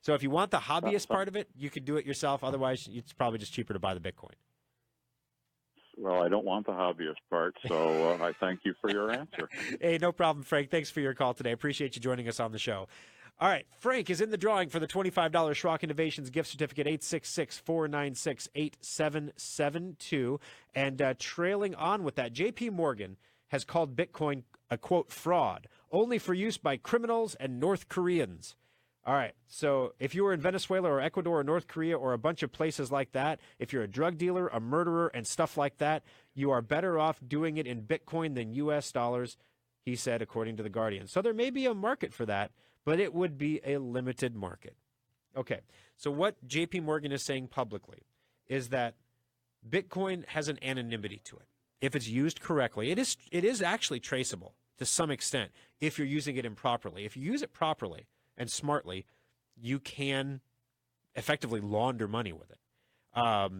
So if you want the hobbyist part of it, you could do it yourself. Otherwise, it's probably just cheaper to buy the Bitcoin. Well, I don't want the hobbyist part, so I thank you for your answer. Hey, no problem, Frank. Thanks for your call today. Appreciate you joining us on the show. All right, Frank is in the drawing for the $25 Schrock Innovations gift certificate, 866-496-8772. And trailing on with that, J.P. Morgan has called Bitcoin a, quote, fraud, only for use by criminals and North Koreans. All right, so if you were in Venezuela or Ecuador or North Korea or a bunch of places like that, if you're a drug dealer, a murderer, and stuff like that, you are better off doing it in Bitcoin than U.S. dollars, he said, according to The Guardian. So there may be a market for that, but it would be a limited market. Okay, so what JP Morgan is saying publicly is that Bitcoin has an anonymity to it. If it's used correctly, it is actually traceable to some extent if you're using it improperly. If you use it properly and smartly, you can effectively launder money with it.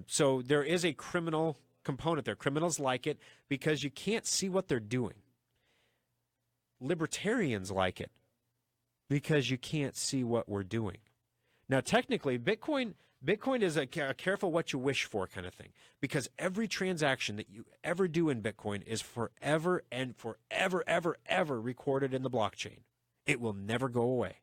So there is a criminal component there. Criminals like it because you can't see what they're doing. Libertarians like it because you can't see what we're doing. Now, technically, Bitcoin is a careful what you wish for kind of thing, because every transaction that you ever do in Bitcoin is forever and forever, ever, ever recorded in the blockchain. It will never go away,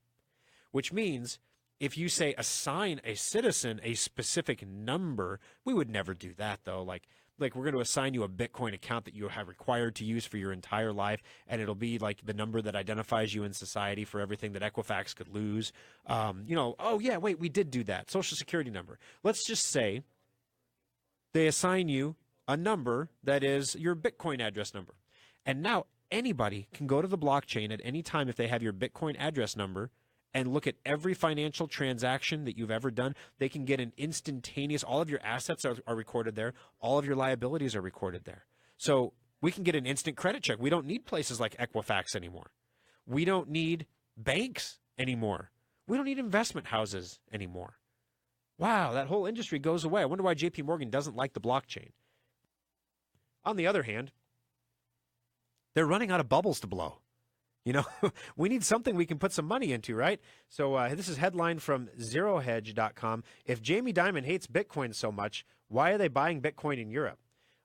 which means if you say assign a citizen a specific number, we would never do that, though. Like we're going to assign you a Bitcoin account that you have required to use for your entire life, and it'll be like the number that identifies you in society for everything that Equifax could lose. Oh, yeah, wait, we did do that. Social Security number. Let's just say they assign you a number that is your Bitcoin address number. And now anybody can go to the blockchain at any time if they have your Bitcoin address number and look at every financial transaction that you've ever done. They can get an instantaneous, all of your assets are recorded there. All of your liabilities are recorded there. So we can get an instant credit check. We don't need places like Equifax anymore. We don't need banks anymore. We don't need investment houses anymore. Wow, that whole industry goes away. I wonder why JP Morgan doesn't like the blockchain. On the other hand, they're running out of bubbles to blow. You know, we need something we can put some money into, right? So this is headline from ZeroHedge.com. If Jamie Dimon hates Bitcoin so much, why are they buying Bitcoin in Europe?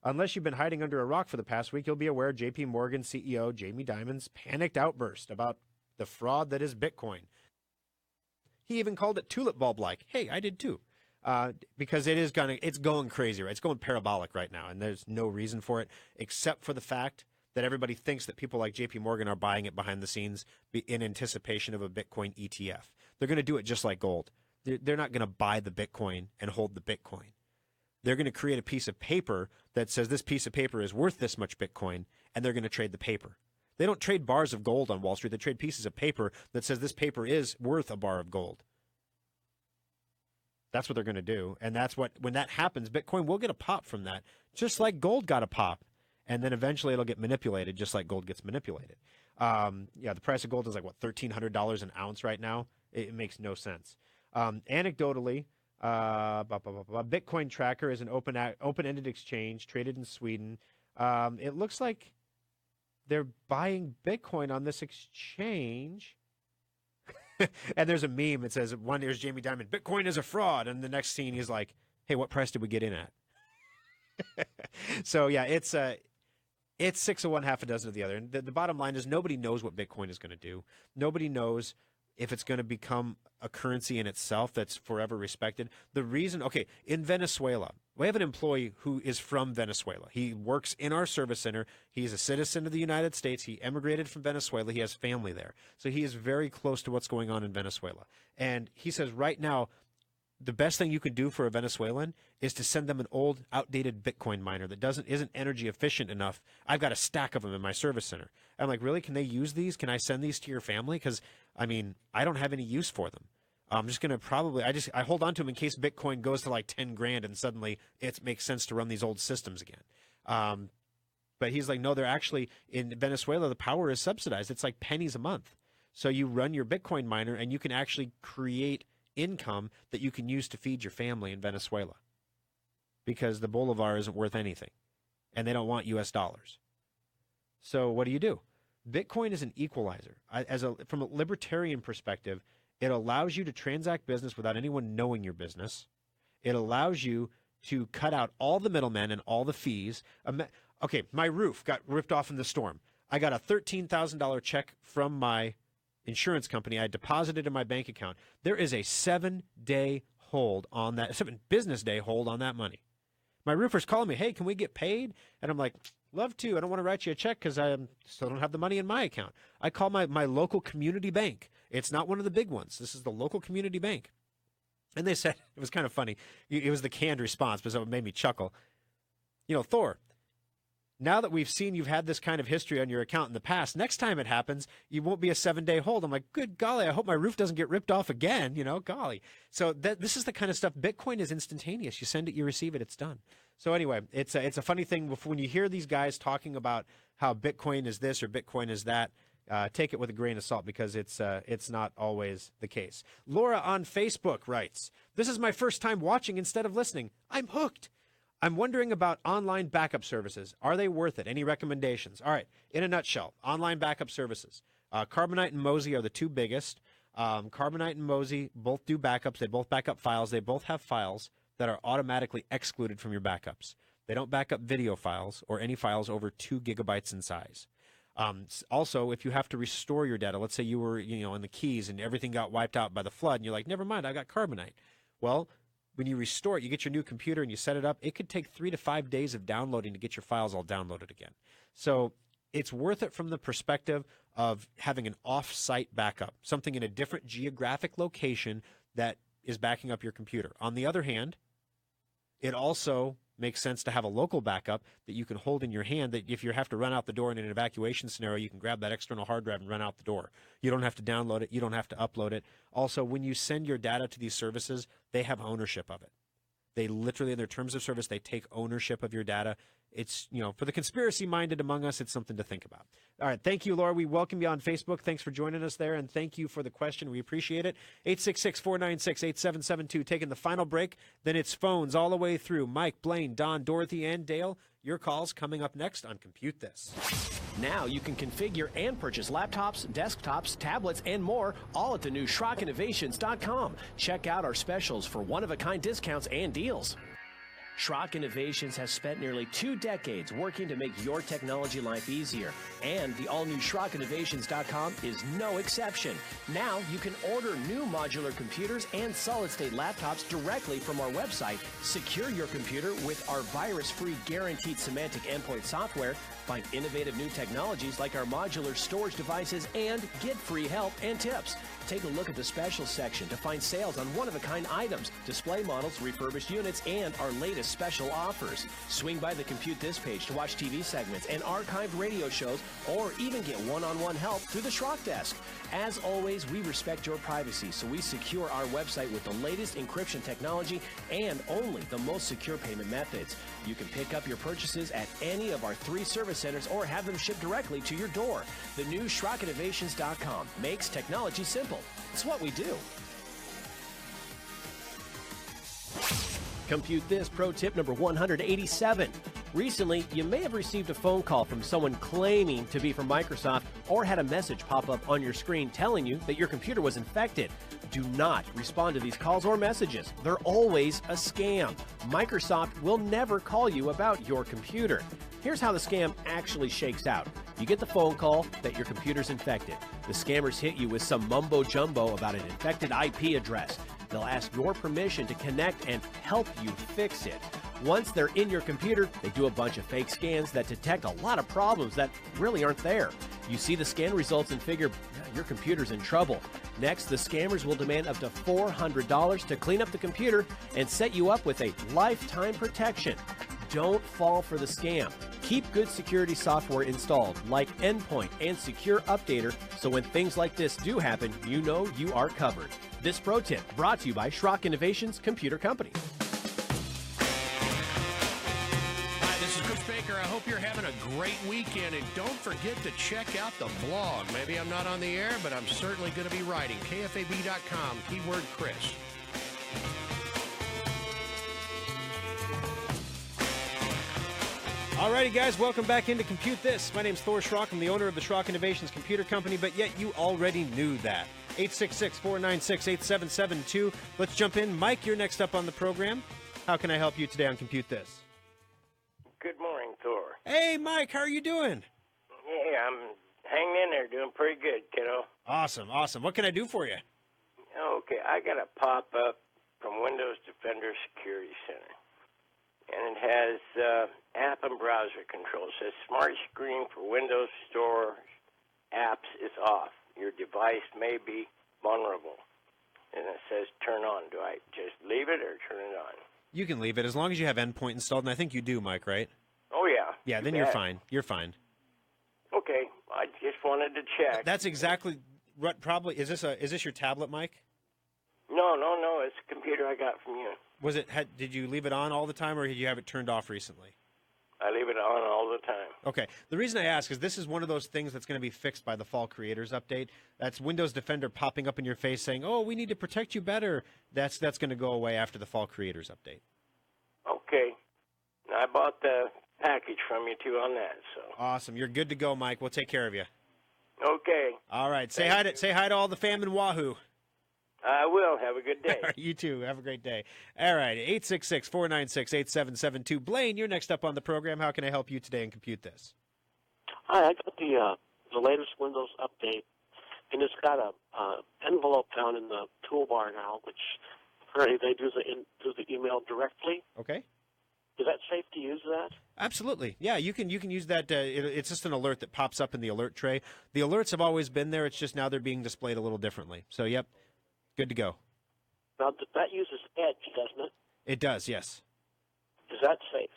Unless you've been hiding under a rock for the past week, you'll be aware JP Morgan CEO Jamie Dimon's panicked outburst about the fraud that is Bitcoin. He even called it tulip bulb-like. Hey, I did too. Because it's going crazy, right? It's going parabolic right now, and there's no reason for it except for the fact that everybody thinks that people like JP Morgan are buying it behind the scenes in anticipation of a Bitcoin ETF. They're going to do it just like gold. They're not going to buy the Bitcoin and hold the Bitcoin. They're going to create a piece of paper that says this piece of paper is worth this much Bitcoin, and they're going to trade the paper. They don't trade bars of gold on Wall Street. They trade pieces of paper that says this paper is worth a bar of gold. That's what they're going to do. And that's what, when that happens, Bitcoin will get a pop from that, just like gold got a pop. And then eventually it'll get manipulated just like gold gets manipulated. The price of gold is like, what, $1,300 an ounce right now? It makes no sense. Anecdotally, Bitcoin Tracker is an open-ended exchange traded in Sweden. It looks like they're buying Bitcoin on this exchange. And there's a meme that says, there's Jamie Dimon, Bitcoin is a fraud. And the next scene, he's like, hey, what price did we get in at? So, yeah, it's 6 of one, half a dozen of the other. And the bottom line is nobody knows what Bitcoin is going to do. Nobody knows if it's going to become a currency in itself that's forever respected. The reason, in Venezuela, we have an employee who is from Venezuela. He works in our service center. He's a citizen of the United States. He emigrated from Venezuela. He has family there. So he is very close to what's going on in Venezuela. And he says right now, the best thing you can do for a Venezuelan is to send them an old, outdated Bitcoin miner that isn't energy efficient enough. I've got a stack of them in my service center. I'm like, really? Can they use these? Can I send these to your family? Because, I don't have any use for them. I'm just going to I hold on to them in case Bitcoin goes to like 10 grand and suddenly it makes sense to run these old systems again. But he's like, no, they're actually, in Venezuela, the power is subsidized. It's like pennies a month. So you run your Bitcoin miner and you can actually create income that you can use to feed your family in Venezuela because the bolivar isn't worth anything and they don't want US dollars. So what do? Bitcoin is an equalizer. From a libertarian perspective, it allows you to transact business without anyone knowing your business. It allows you to cut out all the middlemen and all the fees. My roof got ripped off in the storm. I got a $13,000 check from my insurance company. I deposited in my bank account. There is a 7-day hold on that, 7-business day hold on that money. My roofer's calling me, hey, can we get paid? And I'm like, love to. I don't want to write you a check because I still don't have the money in my account. I call my local community bank. It's not one of the big ones. This is the local community bank. And they said, it was kind of funny. It was the canned response, but it made me chuckle. Thor, now that we've seen you've had this kind of history on your account in the past, next time it happens, you won't be a 7-day hold. I'm like, good golly, I hope my roof doesn't get ripped off again, golly. So this is the kind of stuff. Bitcoin is instantaneous. You send it, you receive it, it's done. So anyway, it's a funny thing when you hear these guys talking about how Bitcoin is this or Bitcoin is that. Take it with a grain of salt because it's not always the case. Laura on Facebook writes, this is my first time watching instead of listening. I'm hooked. I'm wondering about online backup services. Are they worth it? Any recommendations? All right. In a nutshell, online backup services. Carbonite and Mozy are the two biggest. Carbonite and Mozy both do backups. They both back up files. They both have files that are automatically excluded from your backups. They don't back up video files or any files over 2 gigabytes in size. Also, if you have to restore your data, let's say you were, in the Keys and everything got wiped out by the flood and you're like, never mind, I got Carbonite. Well, when you restore it, you get your new computer and you set it up, it could take 3 to 5 days of downloading to get your files all downloaded again. So it's worth it from the perspective of having an off-site backup, something in a different geographic location that is backing up your computer. On the other hand, it also makes sense to have a local backup that you can hold in your hand, that if you have to run out the door in an evacuation scenario, you can grab that external hard drive and run out the door. You don't have to download it. You don't have to upload it. Also, when you send your data to these services, they have ownership of it. They literally, in their terms of service, they take ownership of your data. It's, for the conspiracy-minded among us, it's something to think about. All right, thank you, Laura. We welcome you on Facebook. Thanks for joining us there, and thank you for the question. We appreciate it. 866-496-8772. Taking the final break. Then it's phones all the way through. Mike, Blaine, Don, Dorothy, and Dale. Your calls coming up next on Compute This. Now you can configure and purchase laptops, desktops, tablets, and more, all at the new SchrockInnovations.com. Check out our specials for one-of-a-kind discounts and deals. Schrock Innovations has spent nearly 2 decades working to make your technology life easier, and the all-new SchrockInnovations.com is no exception. Now you can order new modular computers and solid-state laptops directly from our website, secure your computer with our virus-free guaranteed semantic endpoint software, find innovative new technologies like our modular storage devices, and get free help and tips. Take a look at the specials section to find sales on one-of-a-kind items, display models, refurbished units, and our latest special offers. Swing by the Compute This page to watch TV segments and archived radio shows, or even get one-on-one help through the Schrock Desk. As always, we respect your privacy, so we secure our website with the latest encryption technology and only the most secure payment methods. You can pick up your purchases at any of our 3 service centers or have them shipped directly to your door. The new SchrockInnovations.com makes technology simple. It's what we do. Compute This pro tip number 187. Recently, you may have received a phone call from someone claiming to be from Microsoft or had a message pop up on your screen telling you that your computer was infected. Do not respond to these calls or messages. They're always a scam. Microsoft will never call you about your computer. Here's how the scam actually shakes out. You get the phone call that your computer's infected. The scammers hit you with some mumbo-jumbo about an infected IP address. They'll ask your permission to connect and help you fix it. Once they're in your computer, they do a bunch of fake scans that detect a lot of problems that really aren't there. You see the scan results and figure, your computer's in trouble. Next, the scammers will demand up to $400 to clean up the computer and set you up with a lifetime protection. Don't fall for the scam. Keep good security software installed, like Endpoint and Secure Updater, so when things like this do happen, you know you are covered. This pro tip brought to you by Schrock Innovations Computer Company. Hi, this is Chris Baker. I hope you're having a great weekend, and don't forget to check out the blog. Maybe I'm not on the air, but I'm certainly going to be writing. KFAB.com, keyword Chris. Alrighty, guys, welcome back into Compute This. My name's Thor Schrock. I'm the owner of the Schrock Innovations Computer Company, but yet you already knew that. 866-496-8772. Let's jump in. Mike, you're next up on the program. How can I help you today on Compute This? Good morning, Thor. Hey, Mike, how are you doing? Hey, I'm hanging in there, doing pretty good, kiddo. Awesome. What can I do for you? Okay, I got a pop-up from Windows Defender Security Center, and it has app and browser control. It says Smart Screen for Windows Store apps is off. Your device may be vulnerable. And it says turn on. Do I just leave it or turn it on? You can leave it as long as you have Endpoint installed, and I think you do, Mike, right? Oh, yeah. Yeah, then you're fine. You're fine. Okay, I just wanted to check. That's exactly what probably is this your tablet, Mike? No, it's a computer I got from you. Did you leave it on all the time, or did you have it turned off recently? I leave it on all the time. Okay. The reason I ask is this is one of those things that's going to be fixed by the Fall Creators Update. That's Windows Defender popping up in your face saying, "Oh, we need to protect you better." That's going to go away after the Fall Creators Update. Okay. I bought the package from you too on that. So awesome. You're good to go, Mike. We'll take care of you. Okay. All right. Say hi to all the fam in Wahoo. I will. Have a good day. You too. Have a great day. All right. 866-496-8772. Blaine, you're next up on the program. How can I help you today and Compute This? Hi, I got the latest Windows update, and it's got a envelope down in the toolbar now, which apparently they do the email directly. Okay. Is that safe to use that? Absolutely. Yeah, you can use that. It's just an alert that pops up in the alert tray. The alerts have always been there. It's just now they're being displayed a little differently. So, yep. Good to go. Now, that uses Edge, doesn't it? It does, yes. Is that safe?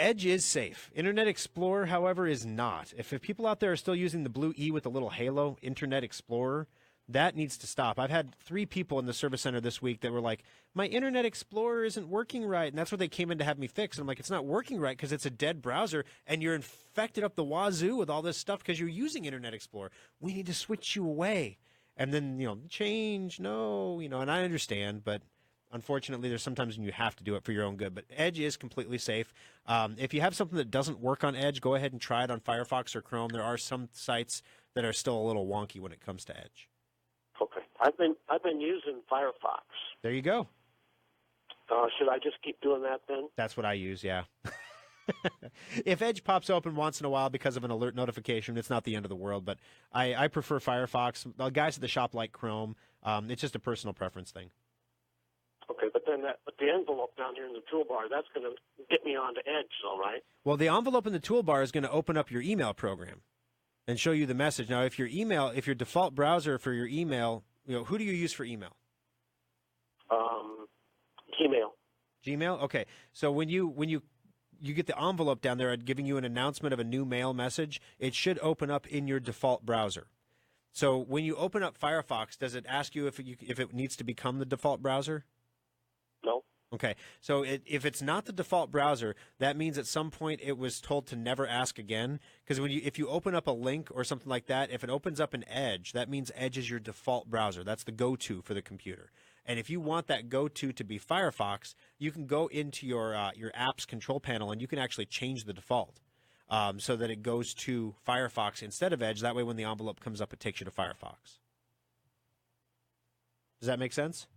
Edge is safe. Internet Explorer, however, is not. If people out there are still using the blue E with the little halo, Internet Explorer, that needs to stop. I've had 3 people in the service center this week that were like, my Internet Explorer isn't working right. And that's what they came in to have me fix. And I'm like, it's not working right because it's a dead browser and you're infected up the wazoo with all this stuff because you're using Internet Explorer. We need to switch you away. And then, change, no, and I understand, but unfortunately, there's sometimes when you have to do it for your own good. But Edge is completely safe. If you have something that doesn't work on Edge, go ahead and try it on Firefox or Chrome. There are some sites that are still a little wonky when it comes to Edge. Okay. I've been using Firefox. There you go. Should I just keep doing that then? That's what I use, yeah. If Edge pops open once in a while because of an alert notification, it's not the end of the world. But I prefer Firefox. The guys at the shop like Chrome. It's just a personal preference thing. Okay, but then the envelope down here in the toolbar, that's going to get me onto Edge, all right? Well, the envelope in the toolbar is going to open up your email program and show you the message. Now, if your default browser for your email, who do you use for email? Gmail. Gmail? Okay. So when you get the envelope down there giving you an announcement of a new mail message, it should open up in your default browser. So when you open up Firefox, does it ask you if it needs to become the default browser? No. Okay. So if it's not the default browser, that means at some point it was told to never ask again. Because if you open up a link or something like that, if it opens up in Edge, that means Edge is your default browser. That's the go-to for the computer. And if you want that go-to to be Firefox, you can go into your apps control panel and you can actually change the default so that it goes to Firefox instead of Edge. That way when the envelope comes up, it takes you to Firefox. Does that make sense?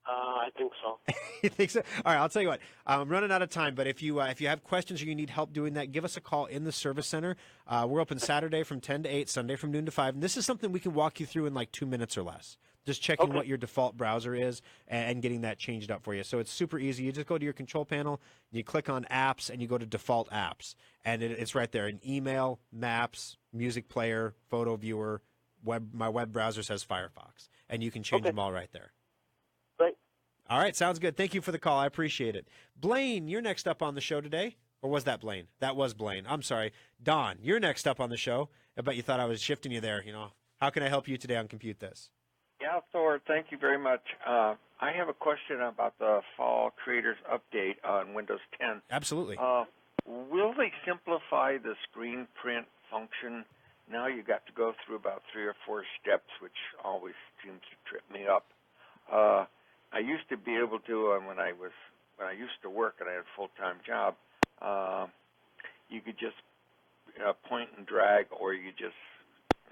I think so. You think so? All right, I'll tell you what. I'm running out of time, but if you have questions or you need help doing that, give us a call in the service center. We're open Saturday from 10 to 8, Sunday from noon to 5. And this is something we can walk you through in like 2 minutes or less. Just checking what your default browser is and getting that changed up for you. So it's super easy. You just go to your control panel, you click on apps, and you go to default apps. And it's right there. In email, maps, music player, photo viewer, my web browser says Firefox. And you can change them all right there. Great. All right, sounds good. Thank you for the call. I appreciate it. Blaine, you're next up on the show today. Or was that Blaine? That was Blaine. I'm sorry. Don, you're next up on the show. I bet you thought I was shifting you there. How can I help you today on Compute This? Yeah, Thor, thank you very much. I have a question about the Fall Creators Update on Windows 10. Absolutely. Will they simplify the screen print function? Now you got to go through about 3 or 4 steps, which always seems to trip me up. I used to be able to, when I used to work and I had a full-time job, you could just point and drag, or you just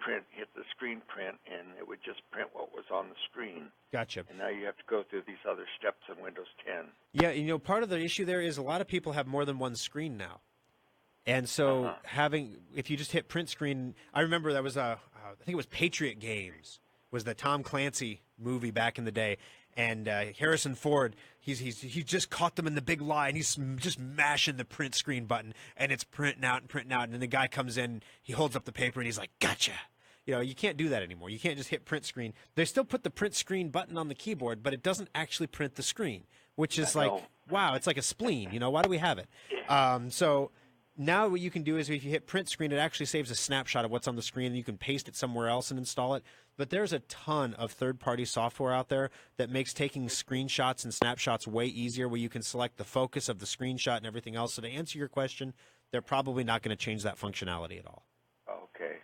hit the screen print, and it would just print what was on the screen. Gotcha. And now you have to go through these other steps in Windows 10. Yeah, part of the issue there is a lot of people have more than one screen now. And so if you just hit print screen, I remember that was I think it was Patriot Games, was the Tom Clancy movie back in the day. And Harrison Ford, he just caught them in the big lie, and he's just mashing the print screen button, and it's printing out. And then the guy comes in, he holds up the paper, and he's like, gotcha. You can't do that anymore. You can't just hit print screen. They still put the print screen button on the keyboard, but it doesn't actually print the screen, which is wow, it's like a spleen. Why do we have it? So now what you can do is if you hit print screen, it actually saves a snapshot of what's on the screen, and you can paste it somewhere else and install it. But there's a ton of third-party software out there that makes taking screenshots and snapshots way easier, where you can select the focus of the screenshot and everything else. So to answer your question, they're probably not going to change that functionality at all. Okay.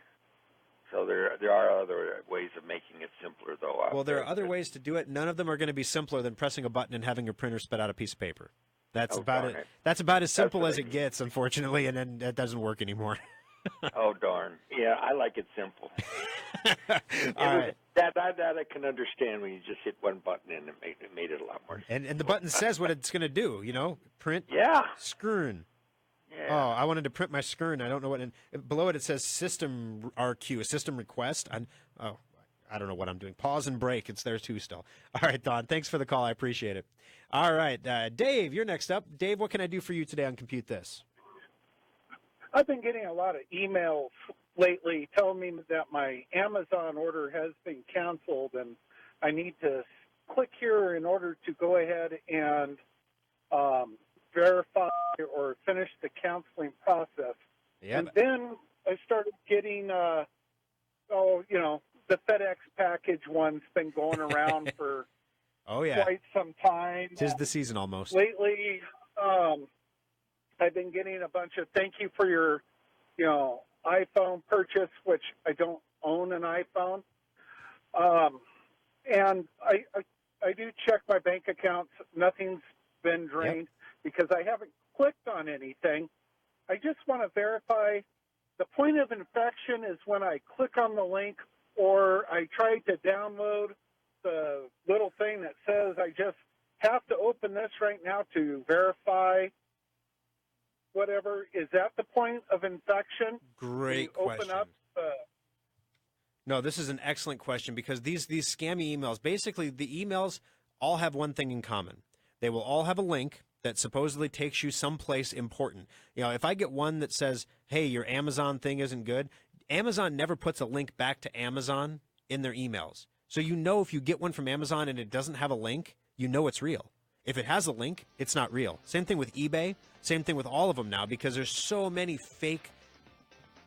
So there are other ways of making it simpler, though. Well, there are other ways to do it. None of them are going to be simpler than pressing a button and having your printer spit out a piece of paper. That's about it. That's about as simple as it gets, unfortunately, and then that doesn't work anymore. Oh, darn. Yeah, I like it simple. All right. That I can understand when you just hit one button and it made it a lot more simple. And the button says what it's going to do, print screen. Yeah. Oh, I wanted to print my screen. I don't know what. And below it says system RQ, a system request. I don't know what I'm doing. Pause and break. It's there too still. All right, Don, thanks for the call. I appreciate it. All right, Dave, you're next up. Dave, what can I do for you today on Compute This? I've been getting a lot of emails lately telling me that my Amazon order has been canceled, and I need to click here in order to go ahead and verify or finish the counseling process. Yeah. And then I started getting, the FedEx package one's been going around for quite some time. 'Tis the season almost. Lately, I've been getting a bunch of thank you for your, iPhone purchase, which I don't own an iPhone. And I do check my bank accounts. Nothing's been drained because I haven't clicked on anything. I just want to verify the point of infection is when I click on the link or I try to download the little thing that says I just have to open this right now to verify whatever. Is that the point of infection? Great question. Open up No, this is an excellent question because these scammy emails, basically the emails all have one thing in common. They will all have a link that supposedly takes you someplace important. If I get one that says, hey, your Amazon thing isn't good, Amazon never puts a link back to Amazon in their emails. So if you get one from Amazon and it doesn't have a link, it's real. If it has a link, it's not real. Same thing with eBay. Same thing with all of them now because there's so many fake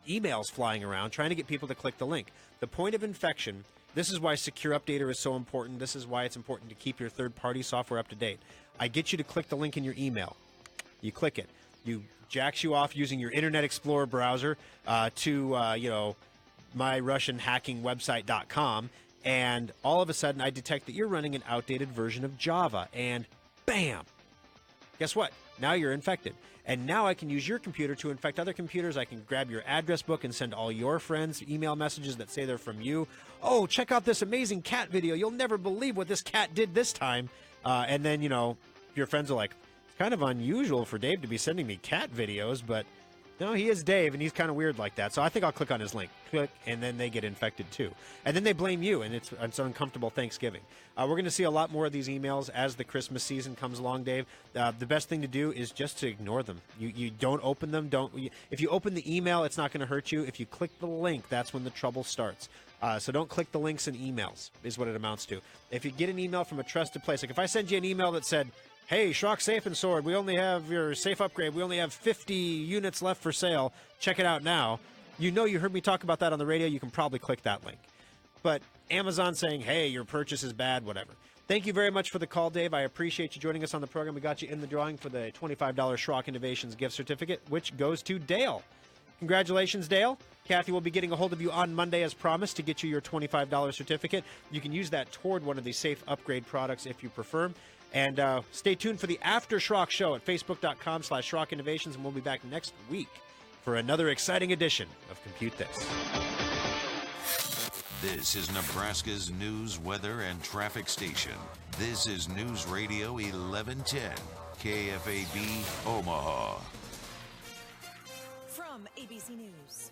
emails flying around trying to get people to click the link. The point of infection, this is why Secure Updater is so important. This is why it's important to keep your third-party software up to date. I get you to click the link in your email. You click it. You jacks you off using your Internet Explorer browser to, myrussianhackingwebsite.com, and all of a sudden I detect that you're running an outdated version of Java, and bam! Guess what? Now you're infected. And now I can use your computer to infect other computers. I can grab your address book and send all your friends email messages that say they're from you. Oh, check out this amazing cat video. You'll never believe what this cat did this time. And then, your friends are like, it's kind of unusual for Dave to be sending me cat videos, but no, he is Dave, and he's kind of weird like that. So I think I'll click on his link. Click, and then they get infected too. And then they blame you, and it's an uncomfortable Thanksgiving. We're going to see a lot more of these emails as the Christmas season comes along, Dave. The best thing to do is just to ignore them. You don't open them. If you open the email, it's not going to hurt you. If you click the link, that's when the trouble starts. So don't click the links in emails, is what it amounts to. If you get an email from a trusted place, like if I send you an email that said, hey, Schrock Safe and Sword, we only have your safe upgrade. We only have 50 units left for sale. Check it out now. You heard me talk about that on the radio. You can probably click that link. But Amazon saying, hey, your purchase is bad, whatever. Thank you very much for the call, Dave. I appreciate you joining us on the program. We got you in the drawing for the $25 Schrock Innovations gift certificate, which goes to Dale. Congratulations, Dale. Kathy will be getting a hold of you on Monday as promised to get you your $25 certificate. You can use that toward one of the safe upgrade products if you prefer. And stay tuned for the After Schrock show at facebook.com/Schrock Innovations, and we'll be back next week for another exciting edition of Compute This. This is Nebraska's news, weather, and traffic station. This is News Radio 1110, KFAB, Omaha. From ABC News,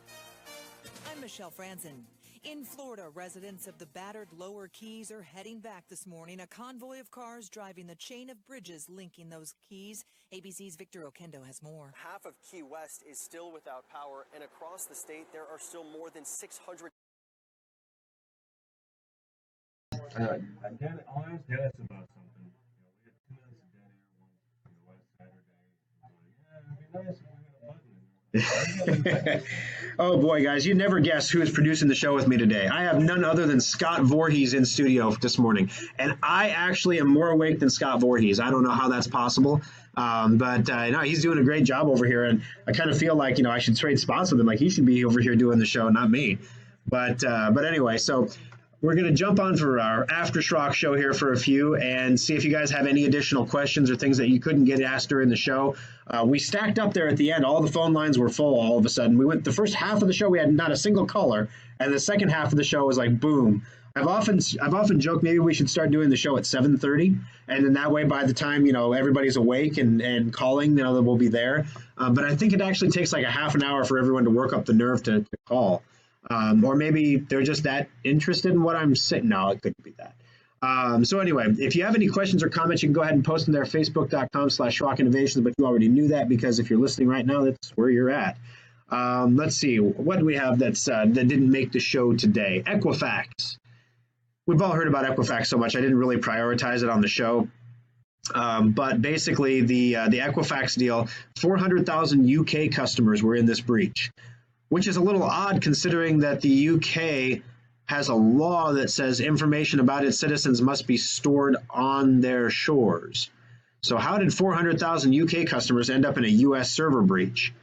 I'm Michelle Franzen. In Florida, residents of the battered Lower Keys are heading back this morning. A convoy of cars driving the chain of bridges linking those keys. ABC's Victor Oquendo has more. Half of Key West is still without power, and across the state, there are still more than 600. I asked Dennis about something. We had 2 minutes of dead air last Saturday. It'd be nice if we had a button in there. Oh boy, guys, you never guess who is producing the show with me today. I have none other than Scott Voorhees in studio this morning. And I actually am more awake than Scott Voorhees. I don't know how that's possible. But no, he's doing a great job over here. And I kind of feel like, I should trade spots with him. Like he should be over here doing the show, not me. But anyway, so we're going to jump on for our After Schrock show here for a few and see if you guys have any additional questions or things that you couldn't get asked during the show. We stacked up there at the end. All the phone lines were full all of a sudden. We went the first half of the show, we had not a single caller. And the second half of the show was like, boom. I've often joked maybe we should start doing the show at 7:30. And then that way, by the time, everybody's awake and calling, that we'll be there. But I think it actually takes like a half an hour for everyone to work up the nerve to call. Or maybe they're just that interested in what I'm saying. No, it couldn't be that. So anyway, if you have any questions or comments, you can go ahead and post them there at facebook.com/Schrock Innovations. But you already knew that because if you're listening right now, that's where you're at. Let's see. What do we have that didn't make the show today? Equifax. We've all heard about Equifax so much. I didn't really prioritize it on the show. But basically, the Equifax deal, 400,000 UK customers were in this breach, which is a little odd considering that the UK has a law that says information about its citizens must be stored on their shores. So how did 400,000 UK customers end up in a US server breach?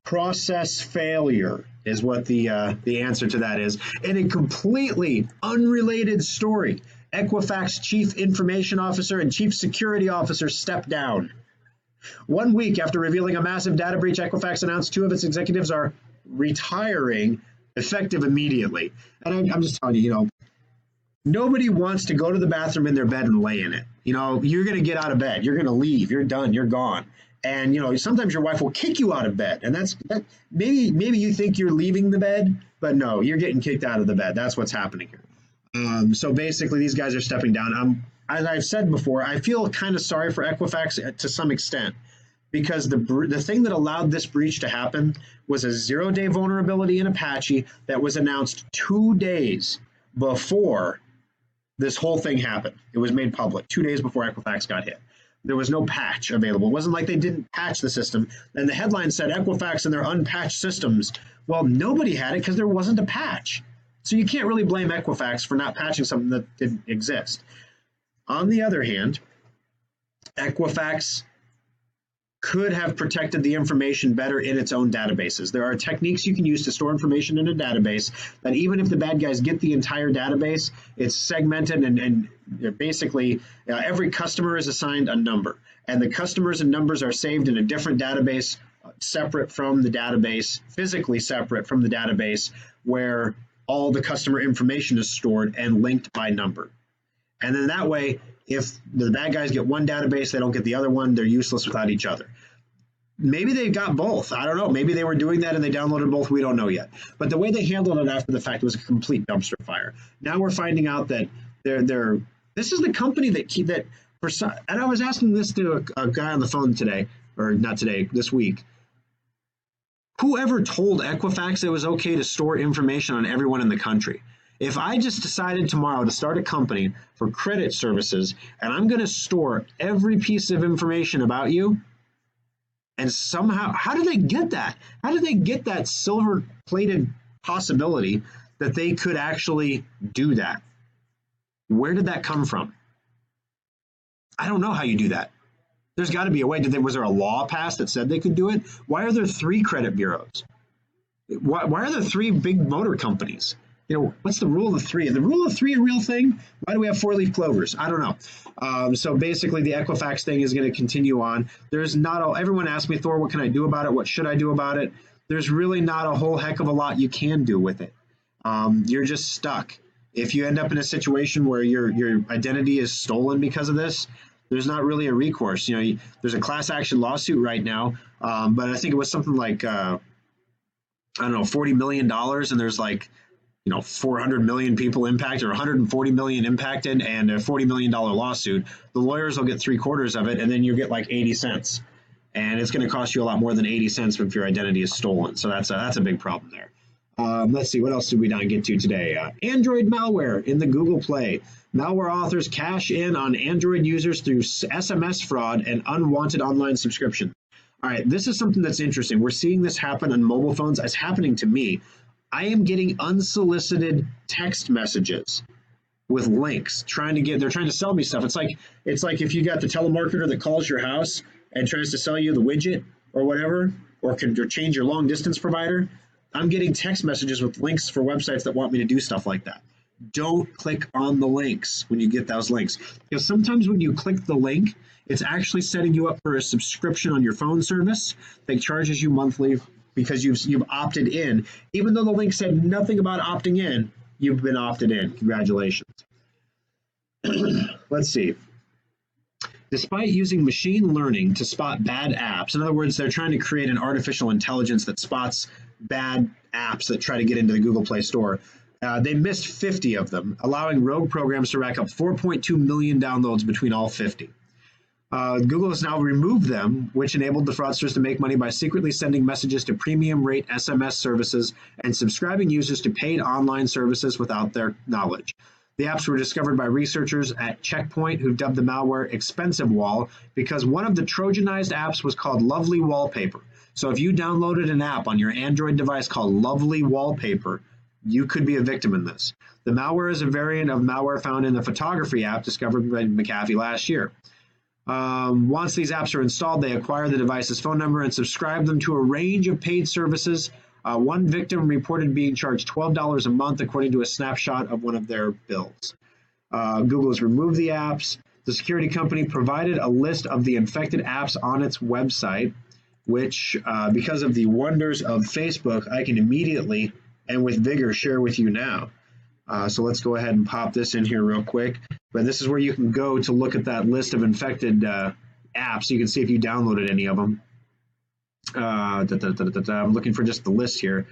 Process failure is what the answer to that is. In a completely unrelated story, Equifax Chief Information Officer and Chief Security Officer stepped down. 1 week after revealing a massive data breach, Equifax announced 2 of its executives are retiring effective immediately. And I'm just telling you, nobody wants to go to the bathroom in their bed and lay in it. You're going to get out of bed. You're going to leave. You're done. You're gone. And, sometimes your wife will kick you out of bed. And that maybe you think you're leaving the bed, but no, you're getting kicked out of the bed. That's what's happening here. So basically, these guys are stepping down. As I've said before, I feel kind of sorry for Equifax to some extent, because the thing that allowed this breach to happen was a 0-day vulnerability in Apache that was announced 2 days before this whole thing happened. It was made public 2 days before Equifax got hit. There was no patch available. It wasn't like they didn't patch the system. And the headline said Equifax and their unpatched systems. Well, nobody had it because there wasn't a patch. So you can't really blame Equifax for not patching something that didn't exist. On the other hand, Equifax could have protected the information better in its own databases. There are techniques you can use to store information in a database that even if the bad guys get the entire database, it's segmented and basically every customer is assigned a number. And the customers and numbers are saved in a different database, separate from the database, physically separate from the database, where all the customer information is stored and linked by number. And then that way, if the bad guys get one database, they don't get the other one, they're useless without each other. Maybe they got both. I don't know. Maybe they were doing that and they downloaded both. We don't know yet. But the way they handled it after the fact was a complete dumpster fire. Now we're finding out that this is the company that for some, and I was asking this to a guy on the phone today, or not today, this week. Whoever told Equifax it was okay to store information on everyone in the country? If I just decided tomorrow to start a company for credit services and I'm going to store every piece of information about you, and somehow, how did they get that? How did they get that silver-plated possibility that they could actually do that? Where did that come from? I don't know how you do that. There's got to be a way. Was there a law passed that said they could do it? Why are there 3 credit bureaus? Why are there 3 big motor companies? What's the rule of 3? Is the rule of 3 a real thing? Why do we have 4-leaf clovers? I don't know. So basically, the Equifax thing is going to continue on. Everyone asked me, Thor, what can I do about it? What should I do about it? There's really not a whole heck of a lot you can do with it. You're just stuck. If you end up in a situation where your identity is stolen because of this, there's not really a recourse. There's a class action lawsuit right now, but I think it was something like, $40 million, and there's 400 million people impacted, or 140 million impacted, and a $40 million lawsuit. The lawyers will get 3/4 of it, and then you get 80 cents. And it's going to cost you a lot more than 80 cents if your identity is stolen. So that's a big problem there. Let's see, what else did we not get to today? Android malware in the Google Play. Malware authors cash in on Android users through SMS fraud and unwanted online subscription. All right, this is something that's interesting. We're seeing this happen on mobile phones. It's happening to me. I am getting unsolicited text messages with links they're trying to sell me stuff. It's like if you got the telemarketer that calls your house and tries to sell you the widget or whatever, or can change your long distance provider. I'm getting text messages with links for websites that want me to do stuff like that. Don't click on the links when you get those links, because sometimes when you click the link, it's actually setting you up for a subscription on your phone service that charges you monthly because you've opted in. Even though the link said nothing about opting in, you've been opted in. Congratulations. Let's see. Despite using machine learning to spot bad apps, in other words, they're trying to create an artificial intelligence that spots bad apps that try to get into the Google Play Store. They missed 50 of them, allowing rogue programs to rack up 4.2 million downloads between all 50. Google has now removed them, which enabled the fraudsters to make money by secretly sending messages to premium rate SMS services and subscribing users to paid online services without their knowledge. The apps were discovered by researchers at Checkpoint who dubbed the malware Expensive Wall because one of the Trojanized apps was called Lovely Wallpaper. So if you downloaded an app on your Android device called Lovely Wallpaper, you could be a victim in this. The malware is a variant of malware found in the photography app discovered by McAfee last year. Once these apps are installed, they acquire the device's phone number and subscribe them to a range of paid services. One victim reported being charged $12 a month, according to a snapshot of one of their bills. Google has removed the apps. The security company provided a list of the infected apps on its website, which, because of the wonders of Facebook, I can immediately and with vigor share with you now. So let's go ahead and pop this in here real quick. But this is where you can go to look at that list of infected apps. You can see if you downloaded any of them. I'm looking for just the list here.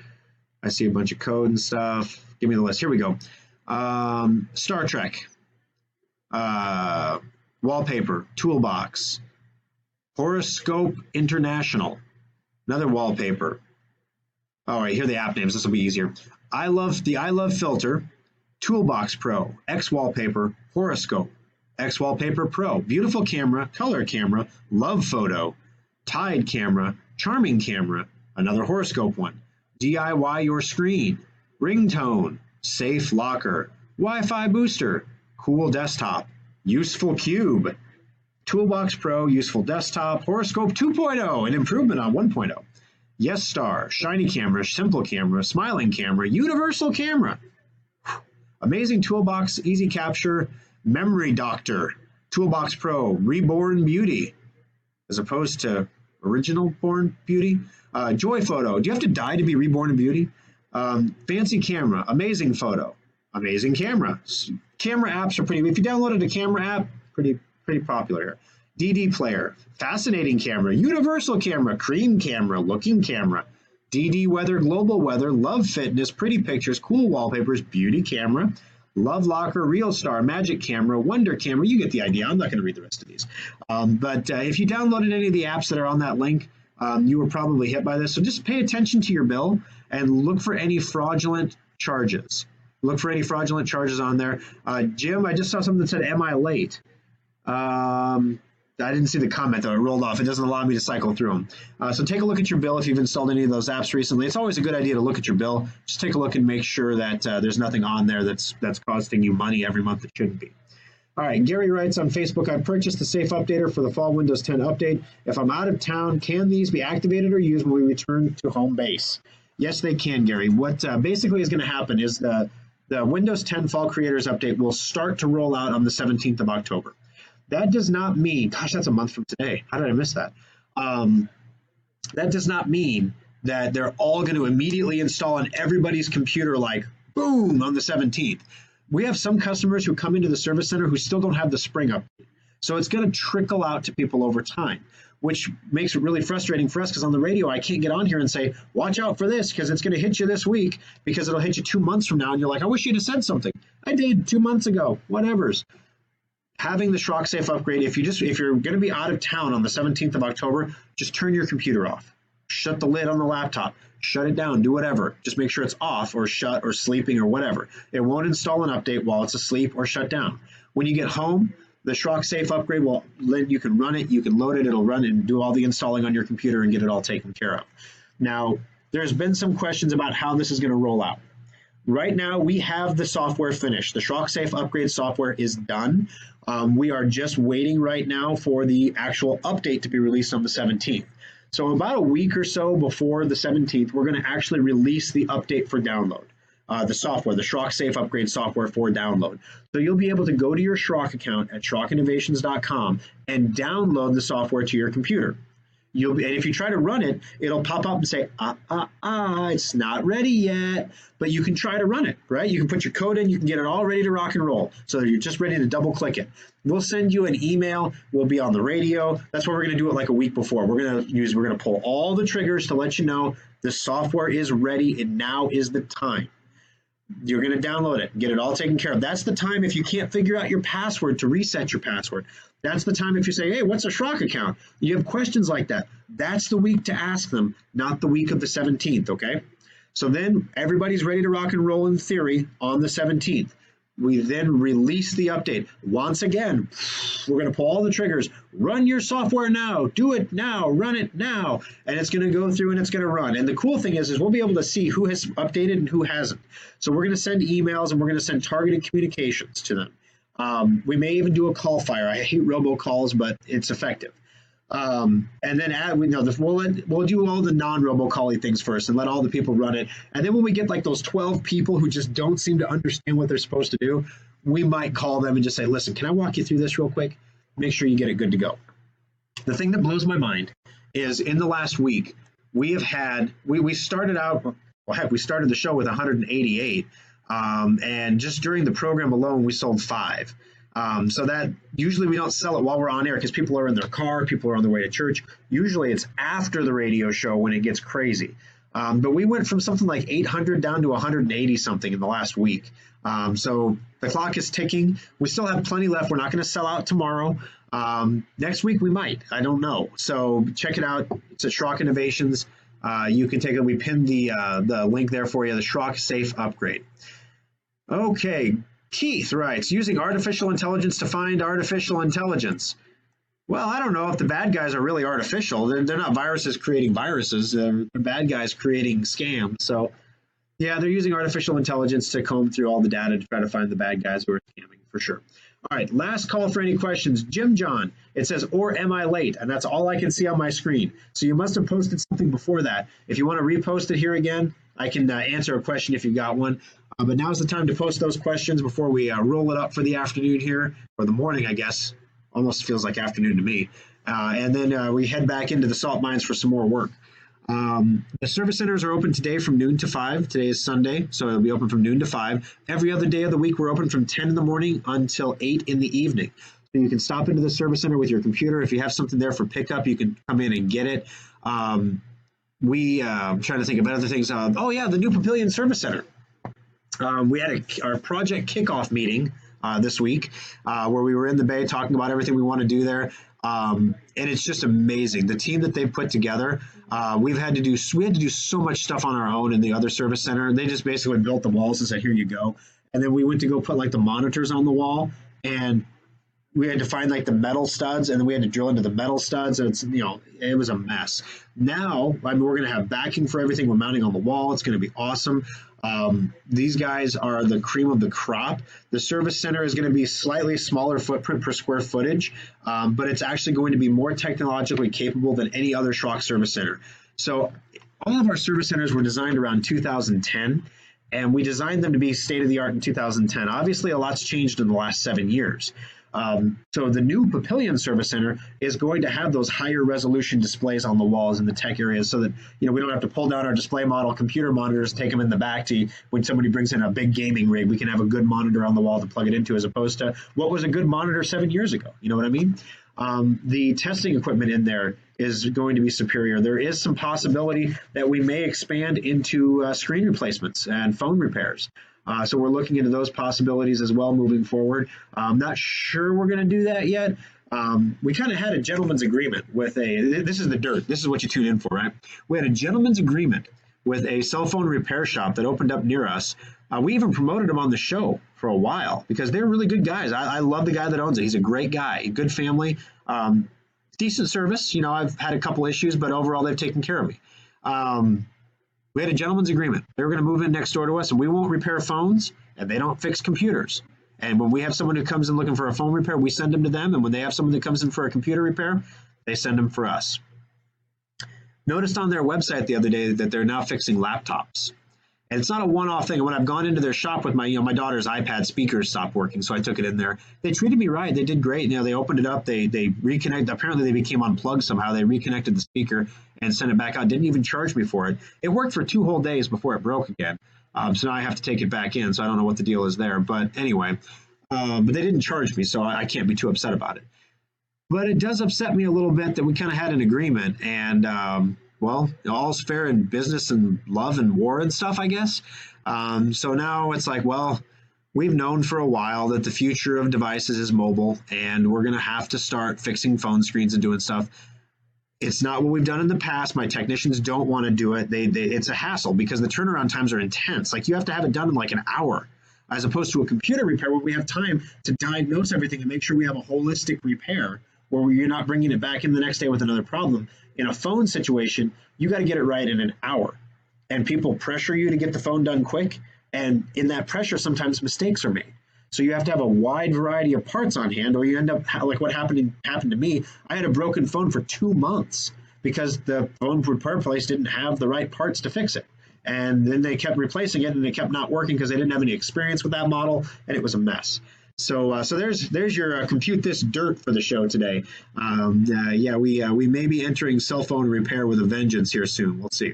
I see a bunch of code and stuff. Give me the list. Here we go. Star Trek. Wallpaper. Toolbox. Horoscope International. Another wallpaper. All right, here are the app names. This will be easier. I Love Filter. Toolbox Pro. X Wallpaper. Horoscope. X Wallpaper Pro. Beautiful Camera. Color Camera. Love Photo. Tide Camera. Charming Camera, another horoscope one, DIY Your Screen, Ringtone, Safe Locker, Wi-Fi Booster, Cool Desktop, Useful Cube, Toolbox Pro, Useful Desktop, Horoscope 2.0, an improvement on 1.0, Yes Star, Shiny Camera, Simple Camera, Smiling Camera, Universal Camera, Amazing Toolbox, Easy Capture, Memory Doctor, Toolbox Pro, Reborn Beauty, as opposed to Original Born Beauty, Joy Photo. Do you have to die to be reborn in beauty? Fancy Camera, Amazing Photo, Amazing Camera. Camera apps are pretty. If you downloaded a camera app, pretty popular here. DD Player, Fascinating Camera, Universal Camera, Cream Camera, Looking Camera, DD Weather, Global Weather, Love Fitness, Pretty Pictures, Cool Wallpapers, Beauty Camera, Love Locker, Real Star, Magic Camera, Wonder Camera. You get the idea. I'm not going to read the rest of these. But if you downloaded any of the apps that are on that link, you were probably hit by this. So just pay attention to your bill and look for any fraudulent charges. Look for any fraudulent charges on there. Jim, I just saw something that said, am I late? I didn't see the comment, though. It rolled off. It doesn't allow me to cycle through them. So take a look at your bill if you've installed any of those apps recently. It's always a good idea to look at your bill. Just take a look and make sure that there's nothing on there that's costing you money every month that shouldn't be. All right, Gary writes on Facebook, I purchased the Safe Updater for the fall Windows 10 update. If I'm out of town, can these be activated or used when we return to home base? Yes, they can, Gary. What basically is going to happen is the Windows 10 Fall Creators Update will start to roll out on the 17th of October. That does not mean, gosh, that's a month from today. How did I miss that? That does not mean that they're all going to immediately install on everybody's computer like, boom, on the 17th. We have some customers who come into the service center who still don't have the spring update. So it's going to trickle out to people over time, which makes it really frustrating for us because on the radio, I can't get on here and say, watch out for this because it's going to hit you this week because it'll hit you 2 months from now. And you're like, I wish you'd have said something. I did 2 months ago, whatevers. Having the Schrock Safe upgrade, if you're going to be out of town on the 17th of October, just turn your computer off. Shut the lid on the laptop. Shut it down. Do whatever. Just make sure it's off or shut or sleeping or whatever. It won't install an update while it's asleep or shut down. When you get home, the Schrock Safe upgrade will let you can run it, you can load it, it'll run and do all the installing on your computer and get it all taken care of. Now, there's been some questions about how this is going to roll out. Right now, we have the software finished. The Schrock Safe upgrade software is done. We are just waiting right now for the actual update to be released on the 17th. So about a week or so before the 17th, we're going to actually release the update for download. The software, the Schrock Safe upgrade software for download. So you'll be able to go to your Schrock account at SchrockInnovations.com and download the software to your computer. And if you try to run it, it'll pop up and say, it's not ready yet, but you can try to run it, right? You can put your code in, you can get it all ready to rock and roll. So you're just ready to double click it. We'll send you an email. We'll be on the radio. That's why we're going to do it like a week before. We're going to pull all the triggers to let you know the software is ready and now is the time. You're going to download it, get it all taken care of. That's the time if you can't figure out your password to reset your password. That's the time if you say, hey, what's a Schrock account? You have questions like that. That's the week to ask them, not the week of the 17th, okay? So then everybody's ready to rock and roll in theory on the 17th. We then release the update. Once again, we're going to pull all the triggers. Run your software now. Do it now. Run it now. And it's going to go through and it's going to run. And the cool thing is we'll be able to see who has updated and who hasn't. So we're going to send emails and we're going to send targeted communications to them. We may even do a call fire. I hate robocalls, but it's effective. And then we'll do all the non-robocall-y things first and let all the people run it. And then when we get like those 12 people who just don't seem to understand what they're supposed to do, we might call them and just say, listen, can I walk you through this real quick? Make sure you get it good to go. The thing that blows my mind is in the last week, we have had, we started out, well, heck, we started the show with 188. And just during the program alone, we sold 5. So that usually we don't sell it while we're on air because people are in their car, people are on their way to church. Usually it's after the radio show when it gets crazy. But we went from something like 800 down to 180 something in the last week. So the clock is ticking. We still have plenty left. We're not going to sell out tomorrow. Next week we might. I don't know. So check it out. It's at Schrock Innovations. You can take it. We pinned the link there for you, the Schrock Safe Upgrade. Okay. Keith writes, using artificial intelligence to find artificial intelligence. Well, I don't know if the bad guys are really artificial. They're not viruses creating viruses. They're bad guys creating scams. So, yeah, they're using artificial intelligence to comb through all the data to try to find the bad guys who are scamming, for sure. All right, last call for any questions. Jim John, it says, or am I late? And that's all I can see on my screen. So you must have posted something before that. If you want to repost it here again, I can answer a question if you got one. But now's the time to post those questions before we roll it up for the afternoon here, or the morning, I guess. Almost feels like afternoon to me. And then we head back into the salt mines for some more work. The service centers are open today from noon to 5. Today is Sunday, so it'll be open from noon to 5. Every other day of the week, we're open from 10 in the morning until 8 in the evening. So you can stop into the service center with your computer. If you have something there for pickup, you can come in and get it. I'm trying to think of other things. The new Papillion Service Center. We had our project kickoff meeting this week where we were in the Bay talking about everything we want to do there. And it's just amazing. The team that they've put together, we had to do so much stuff on our own in the other service center. They just basically built the walls and said, here you go. And then we went to go put like the monitors on the wall, and we had to find like the metal studs, and then we had to drill into the metal studs. And it's, it was a mess. Now, we're going to have backing for everything we're mounting on the wall. It's going to be awesome. These guys are the cream of the crop. The service center is going to be slightly smaller footprint per square footage, but it's actually going to be more technologically capable than any other Schrock service center. So all of our service centers were designed around 2010, and we designed them to be state-of-the-art in 2010. Obviously, a lot's changed in the last 7 years. So the new Papillion Service Center is going to have those higher resolution displays on the walls in the tech areas so that, we don't have to pull down our display model computer monitors, take them in the back to when somebody brings in a big gaming rig, we can have a good monitor on the wall to plug it into, as opposed to what was a good monitor 7 years ago. You know what I mean? The testing equipment in there is going to be superior. There is some possibility that we may expand into screen replacements and phone repairs. So we're looking into those possibilities as well moving forward. I'm not sure we're going to do that yet. We kind of had a gentleman's agreement with this is the dirt. This is what you tune in for, right? We had a gentleman's agreement with a cell phone repair shop that opened up near us. We even promoted them on the show for a while because they're really good guys. I love the guy that owns it. He's a great guy, good family, decent service. I've had a couple issues, but overall they've taken care of me. We had a gentleman's agreement. They were going to move in next door to us, and we won't repair phones, and they don't fix computers. And when we have someone who comes in looking for a phone repair, we send them to them. And when they have someone that comes in for a computer repair, they send them for us. Noticed on their website the other day that they're now fixing laptops. And it's not a one-off thing. When I've gone into their shop with my daughter's iPad speakers stopped working, so I took it in there. They treated me right. They did great. They opened it up. They reconnected. Apparently, they became unplugged somehow. They reconnected the speaker and sent it back out. Didn't even charge me for it. It worked for 2 whole days before it broke again. So now I have to take it back in. So I don't know what the deal is there. But anyway, but they didn't charge me, so I can't be too upset about it. But it does upset me a little bit that we kind of had an agreement, and all's fair in business and love and war and stuff, I guess. So now it's like, we've known for a while that the future of devices is mobile, and we're going to have to start fixing phone screens and doing stuff. It's not what we've done in the past. My technicians don't want to do it. It's a hassle because the turnaround times are intense. Like, you have to have it done in like an hour. as opposed to a computer repair where we have time to diagnose everything and make sure we have a holistic repair where you're not bringing it back in the next day with another problem. In a phone situation, you got to get it right in an hour. And people pressure you to get the phone done quick. And in that pressure, sometimes mistakes are made. So you have to have a wide variety of parts on hand, or you end up like what happened to me. I had a broken phone for 2 months because the phone repair place didn't have the right parts to fix it. And then they kept replacing it, and it kept not working because they didn't have any experience with that model, and it was a mess. So there's your Compute This dirt for the show today. We may be entering cell phone repair with a vengeance here soon. We'll see.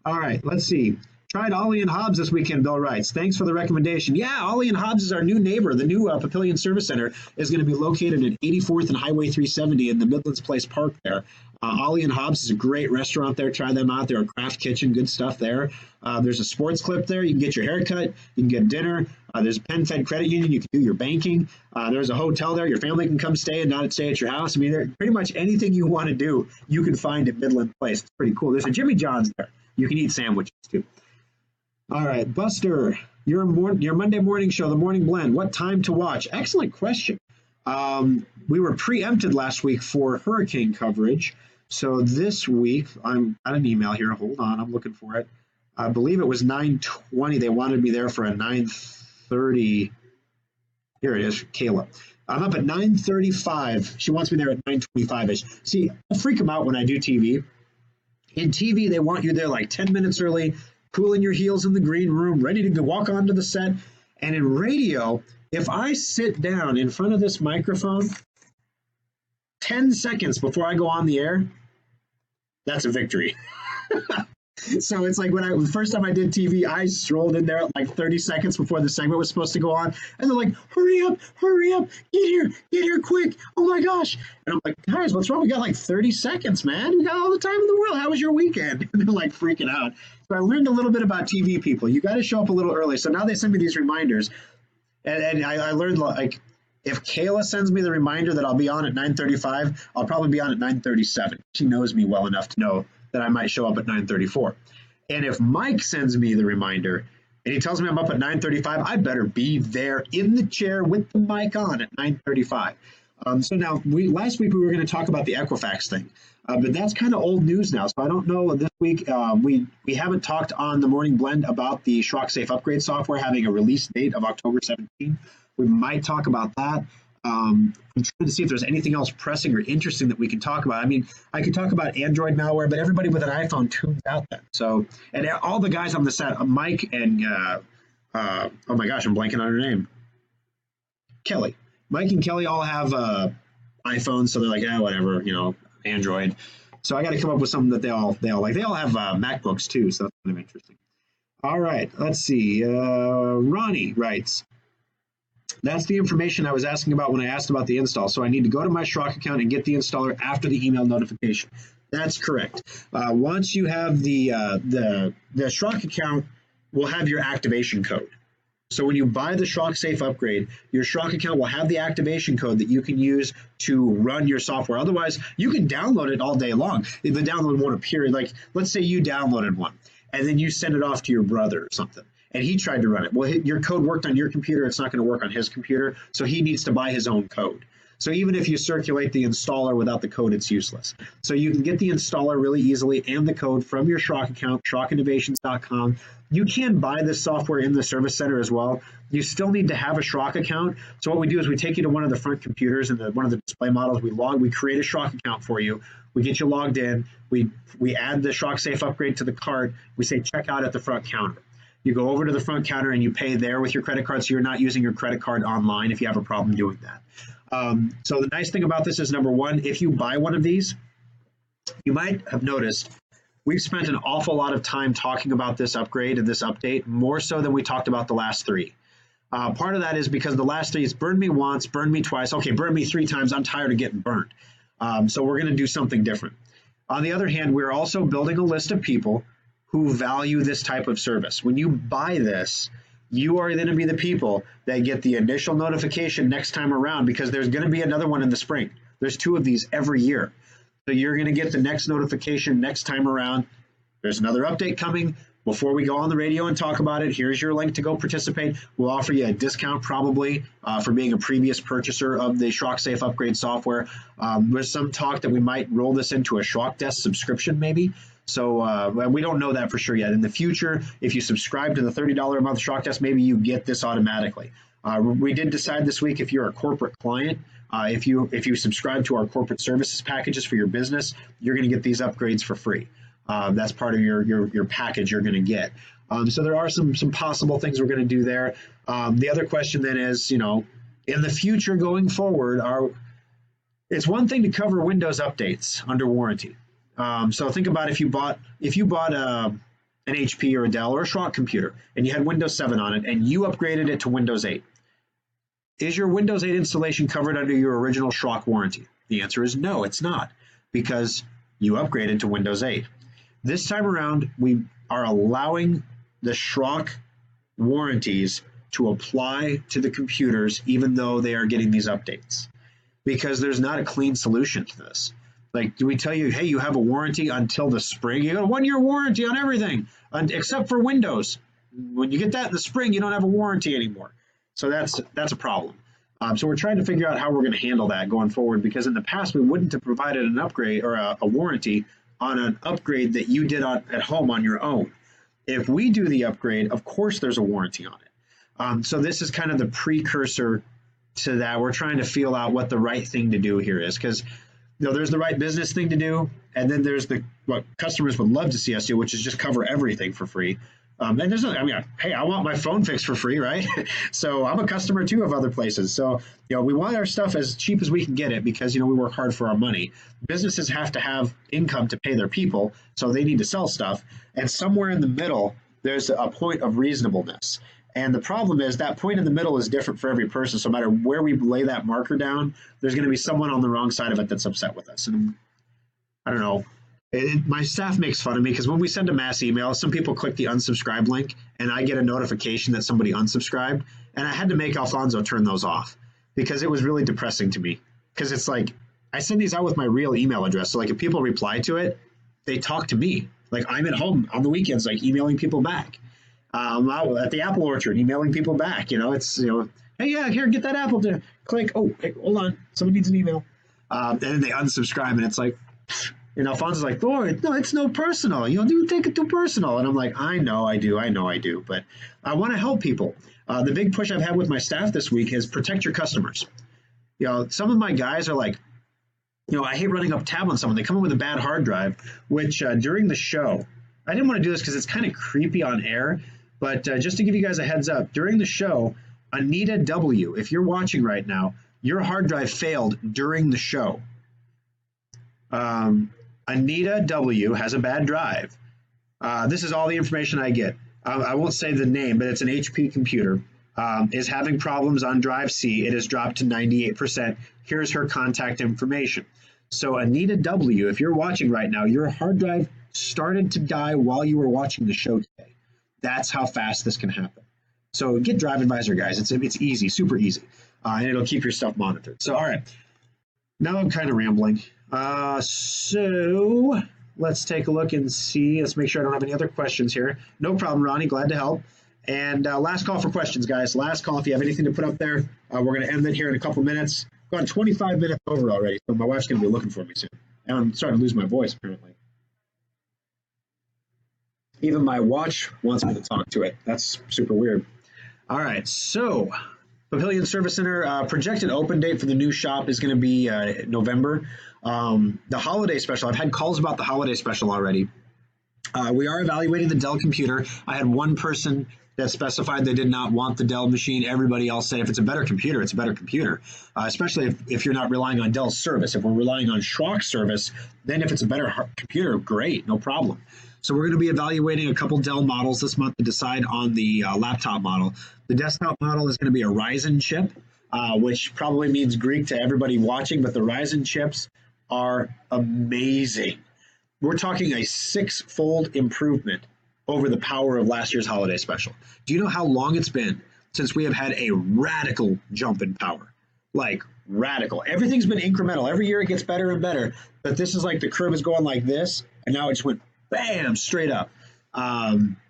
All right, let's see. Tried Ollie and Hobbs this weekend, Bill writes. Thanks for the recommendation. Yeah, Ollie and Hobbs is our new neighbor. The new Papillion Service Center is going to be located at 84th and Highway 370 in the Midlands Place Park there. Ollie and Hobbs is a great restaurant there. Try them out. They're a craft kitchen, good stuff there. There's a sports clip there. You can get your hair cut. You can get dinner. There's a PenFed credit union. You can do your banking. There's a hotel there. Your family can come stay and not stay at your house. I mean, pretty much anything you want to do, you can find at Midland Place. It's pretty cool. There's a Jimmy John's there. You can eat sandwiches too. All right, Buster, your Monday morning show, the Morning Blend, what time to watch? Excellent question. We were preempted last week for hurricane coverage. So this week, I'm got an email here. Hold on, I'm looking for it. I believe it was 9:20. They wanted me there for a 9:30. Here it is, Kayla. I'm up at 9:35. She wants me there at 9:25-ish. See, I freak them out when I do TV. In TV, they want you there like 10 minutes early, cooling your heels in the green room, ready to go walk onto the set. And in radio, if I sit down in front of this microphone 10 seconds before I go on the air, that's a victory. So it's like the first time I did TV, I strolled in there like 30 seconds before the segment was supposed to go on. And they're like, hurry up, get here quick. Oh my gosh. And I'm like, guys, what's wrong? We got like 30 seconds, man. We got all the time in the world. How was your weekend? And they're like freaking out. So I learned a little bit about TV people. You got to show up a little early. So now they send me these reminders. And I learned, like, if Kayla sends me the reminder that I'll be on at 9:35, I'll probably be on at 9:37. She knows me well enough to know that I might show up at 9:34. And if Mike sends me the reminder and he tells me I'm up at 9:35, I better be there in the chair with the mic on at 9:35. So now, last week we were going to talk about the Equifax thing, but that's kind of old news now. So I don't know this week. We haven't talked on the Morning Blend about the Schrock Safe Upgrade software having a release date of October 17th. We might talk about that. I'm trying to see if there's anything else pressing or interesting that we can talk about. I mean, I could talk about Android malware, but everybody with an iPhone tunes out then. So, and all the guys on the set, Mike and, oh my gosh, I'm blanking on her name. Kelly. Mike and Kelly all have iPhones, so they're like, whatever, Android. So I got to come up with something that they all like. They all have MacBooks too, so that's kind of interesting. All right, let's see. Ronnie writes, that's the information I was asking about when I asked about the install. So I need to go to my Schrock account and get the installer after the email notification. That's correct. Once you have the Schrock account, will have your activation code. So when you buy the Schrock Safe Upgrade, your Schrock account will have the activation code that you can use to run your software. Otherwise, you can download it all day long. The download won't appear. Like, let's say you downloaded one, and then you send it off to your brother or something, and he tried to run it. Well, your code worked on your computer. It's not going to work on his computer, so he needs to buy his own code. So even if you circulate the installer without the code, it's useless. So you can get the installer really easily and the code from your Schrock account, SchrockInnovations.com. You can buy this software in the service center as well. You still need to have a Schrock account. So what we do is we take you to one of the front computers and one of the display models. We create a Schrock account for you. We get you logged in. We add the Schrock Safe Upgrade to the cart. We say check out at the front counter. You go over to the front counter and you pay there with your credit card, so you're not using your credit card online if you have a problem doing that. So the nice thing about this is, number one, if you buy one of these, you might have noticed we've spent an awful lot of time talking about this upgrade and this update, more so than we talked about the last three. Part of that is because the last three is burned me once, burned me twice. Okay, burned me 3 times. I'm tired of getting burned. So we're going to do something different. On the other hand, we're also building a list of people who value this type of service. When you buy this, you are going to be the people that get the initial notification next time around, because there's going to be another one in the spring. There's 2 of these every year. So you're going to get the next notification next time around. There's another update coming. before we go on the radio and talk about it, here's your link to go participate. We'll offer you a discount probably for being a previous purchaser of the Schrock Safe Upgrade software. There's some talk that we might roll this into a Schrock Desk subscription maybe. So we don't know that for sure yet. In the future, if you subscribe to the $30 a month Schrock Desk, maybe you get this automatically. We did decide this week if you're a corporate client, if you subscribe to our corporate services packages for your business, you're going to get these upgrades for free. That's part of your package you're going to get. So there are some possible things we're going to do there. The other question then is, in the future going forward, it's one thing to cover Windows updates under warranty. So think about if you bought an HP or a Dell or a Schrock computer and you had Windows 7 on it and you upgraded it to Windows 8. Is your Windows 8 installation covered under your original Schrock warranty? The answer is no, it's not, because you upgraded to Windows 8. This time around, we are allowing the Schrock warranties to apply to the computers, even though they are getting these updates, because there's not a clean solution to this. Like, do we tell you, hey, you have a warranty until the spring? You got a 1-year warranty on everything, except for Windows. When you get that in the spring, you don't have a warranty anymore. So that's a problem. So we're trying to figure out how we're going to handle that going forward, because in the past we wouldn't have provided an upgrade or a warranty on an upgrade that you did at home on your own. If we do the upgrade, of course there's a warranty on it. So this is kind of the precursor to that. We're trying to feel out what the right thing to do here is, because there's the right business thing to do, and then there's what customers would love to see us do, which is just cover everything for free. And there's hey, I want my phone fixed for free, right? So I'm a customer too of other places. So, we want our stuff as cheap as we can get it, because, we work hard for our money. Businesses have to have income to pay their people, so they need to sell stuff. And somewhere in the middle, there's a point of reasonableness. And the problem is that point in the middle is different for every person. So no matter where we lay that marker down, there's going to be someone on the wrong side of it that's upset with us. And I don't know. My staff makes fun of me because when we send a mass email, some people click the unsubscribe link and I get a notification that somebody unsubscribed. And I had to make Alfonso turn those off because it was really depressing to me. Because it's like, I send these out with my real email address. So like if people reply to it, they talk to me. Like I'm at home on the weekends, like emailing people back. At the apple orchard, emailing people back. It's, hey, yeah, here, get that apple to click. Oh, hey, hold on. Someone needs an email. And then they unsubscribe and it's like, and Alfonso's like, oh, no, it's no personal. You take it too personal. And I'm like, I know I do. But I want to help people. The big push I've had with my staff this week is protect your customers. Some of my guys are like, I hate running up tab on someone. They come in with a bad hard drive, which during the show, I didn't want to do this because it's kind of creepy on air. But just to give you guys a heads up, during the show, Anita W., if you're watching right now, your hard drive failed during the show. Anita W. has a bad drive. This is all the information I get. I won't say the name, but it's an HP computer. Is having problems on drive C. It has dropped to 98%. Here's her contact information. So Anita W., if you're watching right now, your hard drive started to die while you were watching the show today. That's how fast this can happen. So get Drive Advisor, guys. It's easy, super easy, and it'll keep your stuff monitored. So all right, now I'm kind of rambling. So let's take a look and see. Let's make sure I don't have any other questions here. No problem, Ronnie. Glad to help. And last call for questions, guys. Last call. If you have anything to put up there, we're going to end it here in a couple minutes. Gone 25 minutes over already, so my wife's going to be looking for me soon. And I'm starting to lose my voice, apparently. Even my watch wants me to talk to it. That's super weird. All right, so Papillion Service Center, projected open date for the new shop is going to be November. The holiday special, I've had calls about the holiday special already. We are evaluating the Dell computer. I had one person that specified they did not want the Dell machine. Everybody else said if it's a better computer, it's a better computer, especially if you're not relying on Dell's service. If we're relying on Schrock service, then if it's a better computer, great, no problem. So we're going to be evaluating a couple Dell models this month to decide on the laptop model. The desktop model is going to be a Ryzen chip, which probably means Greek to everybody watching, but the Ryzen chips are amazing. We're talking a 6-fold improvement over the power of last year's holiday special. Do you know how long it's been since we have had a radical jump in power? Like radical. Everything's been incremental. Every year it gets better and better, but this is like the curve is going like this, and now it just went bam, straight up.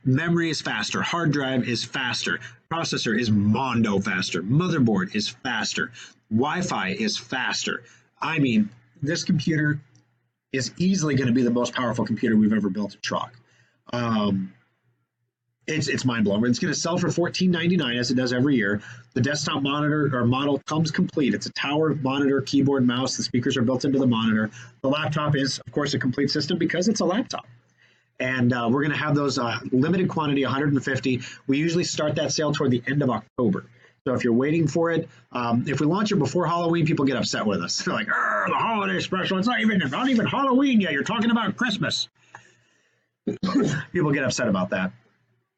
Memory is faster. Hard drive is faster. Processor is mondo faster. Motherboard is faster. Wi-Fi is faster. I mean, this computer is easily going to be the most powerful computer we've ever built at Schrock. It's mind-blowing. It's going to sell for $14.99 as it does every year. The desktop monitor or model comes complete. It's a tower monitor, keyboard, mouse. The speakers are built into the monitor. The laptop is, of course, a complete system because it's a laptop. And we're going to have those limited quantity, 150. We usually start that sale toward the end of October. So if you're waiting for it, if we launch it before Halloween, people get upset with us. They're like, the holiday special. It's not even Halloween yet. You're talking about Christmas. People get upset about that.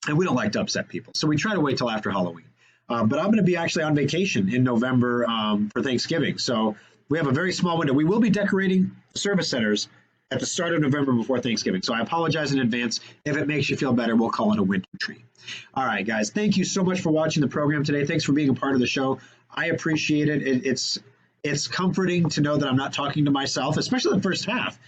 And we don't like to upset people. So we try to wait till after Halloween. But I'm going to be actually on vacation in November for Thanksgiving. So we have a very small window. We will be decorating service centers at the start of November before Thanksgiving. So I apologize in advance. If it makes you feel better, we'll call it a winter tree. All right, guys. Thank you so much for watching the program today. Thanks for being a part of the show. I appreciate it. It's comforting to know that I'm not talking to myself, especially the first half.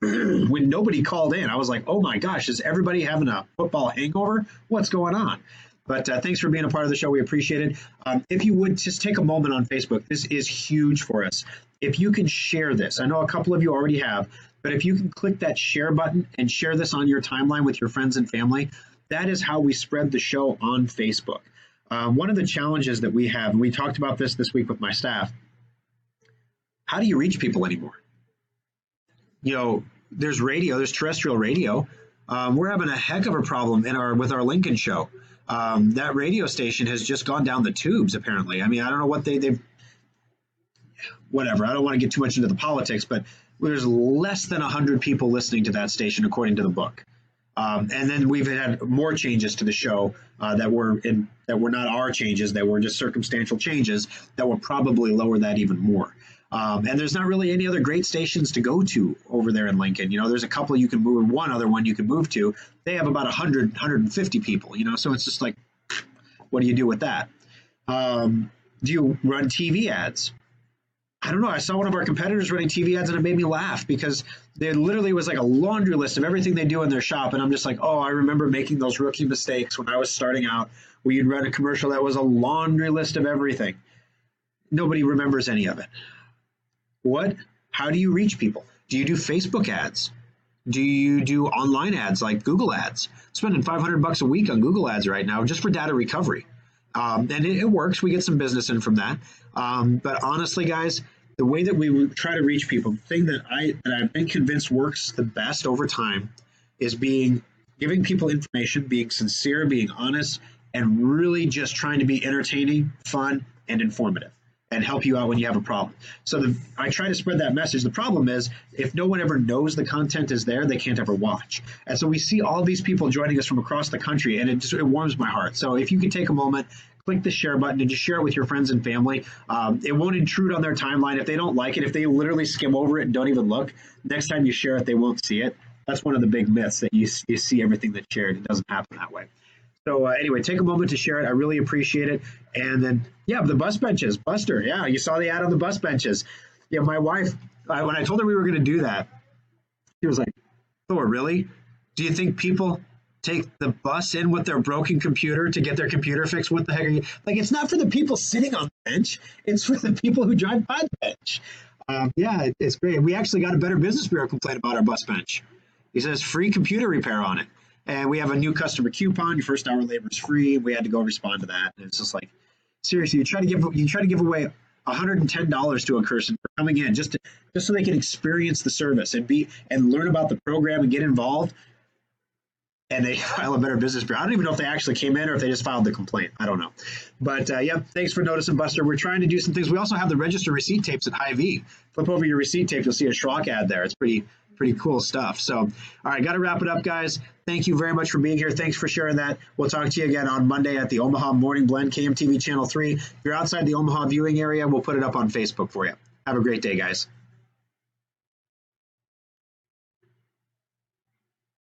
When nobody called in, I was like, oh my gosh, is everybody having a football hangover? What's going on? But thanks for being a part of the show. We appreciate it. If you would just take a moment on Facebook, this is huge for us. If you can share this, I know a couple of you already have, but if you can click that share button and share this on your timeline with your friends and family, that is how we spread the show on Facebook. One of the challenges that we have, and we talked about this week with my staff, how do you reach people anymore? You know, there's radio, there's terrestrial radio. We're having a heck of a problem with our Lincoln show. That radio station has just gone down the tubes, apparently. I mean, I don't know what they've whatever. I don't want to get too much into the politics, but there's less than 100 people listening to that station, according to the book. And then we've had more changes to the show that were not our changes. That were just circumstantial changes that will probably lower that even more. And there's not really any other great stations to go to over there in Lincoln. You know, there's a couple you can move, one other one you can move to. They have about 100, 150 people, you know, so it's just like, what do you do with that? Do you run TV ads? I don't know. I saw one of our competitors running TV ads and it made me laugh because there literally was like a laundry list of everything they do in their shop. And I'm just like, oh, I remember making those rookie mistakes when I was starting out where you'd run a commercial that was a laundry list of everything. Nobody remembers any of it. What? How do you reach people? Do you do Facebook ads? Do you do online ads like Google ads? I'm spending $500 a week on Google ads right now just for data recovery. And it works. We get some business in from that. But honestly, guys, the way that we try to reach people, the thing that I've been convinced works the best over time is giving people information, being sincere, being honest, and really just trying to be entertaining, fun, and informative, and help you out when you have a problem. So I try to spread that message. The problem is if no one ever knows the content is there, they can't ever watch. And so we see all these people joining us from across the country, and it warms my heart. So if you can take a moment, click the share button and just share it with your friends and family. It won't intrude on their timeline. If they don't like it, if they literally skim over it and don't even look, next time you share it, they won't see it. That's one of the big myths, that you see everything that's shared. It doesn't happen that way. So anyway, take a moment to share it. I really appreciate it. And then, yeah, the bus benches. Buster, yeah, you saw the ad on the bus benches. Yeah, my wife, when I told her we were going to do that, she was like, Thor, really? Do you think people take the bus in with their broken computer to get their computer fixed? What the heck are you? Like, it's not for the people sitting on the bench. It's for the people who drive by the bench. Yeah, it's great. We actually got a Better Business Bureau complaint about our bus bench. He says free computer repair on it. And we have a new customer coupon. Your first hour labor is free. We had to go respond to that. And it's just like, seriously, you try to give away $110 to a person for coming in just so they can experience the service and learn about the program and get involved. And they file a Better Business Bureau. I don't even know if they actually came in or if they just filed the complaint. I don't know. But yeah, thanks for noticing, Buster. We're trying to do some things. We also have the register receipt tapes at Hy-Vee. Flip over your receipt tape, you'll see a Schrock ad there. It's pretty cool stuff. So, all right, got to wrap it up, guys. Thank you very much for being here. Thanks for sharing that. We'll talk to you again on Monday at the Omaha Morning Blend, KMTV Channel 3. If you're outside the Omaha viewing area, we'll put it up on Facebook for you. Have a great day, guys.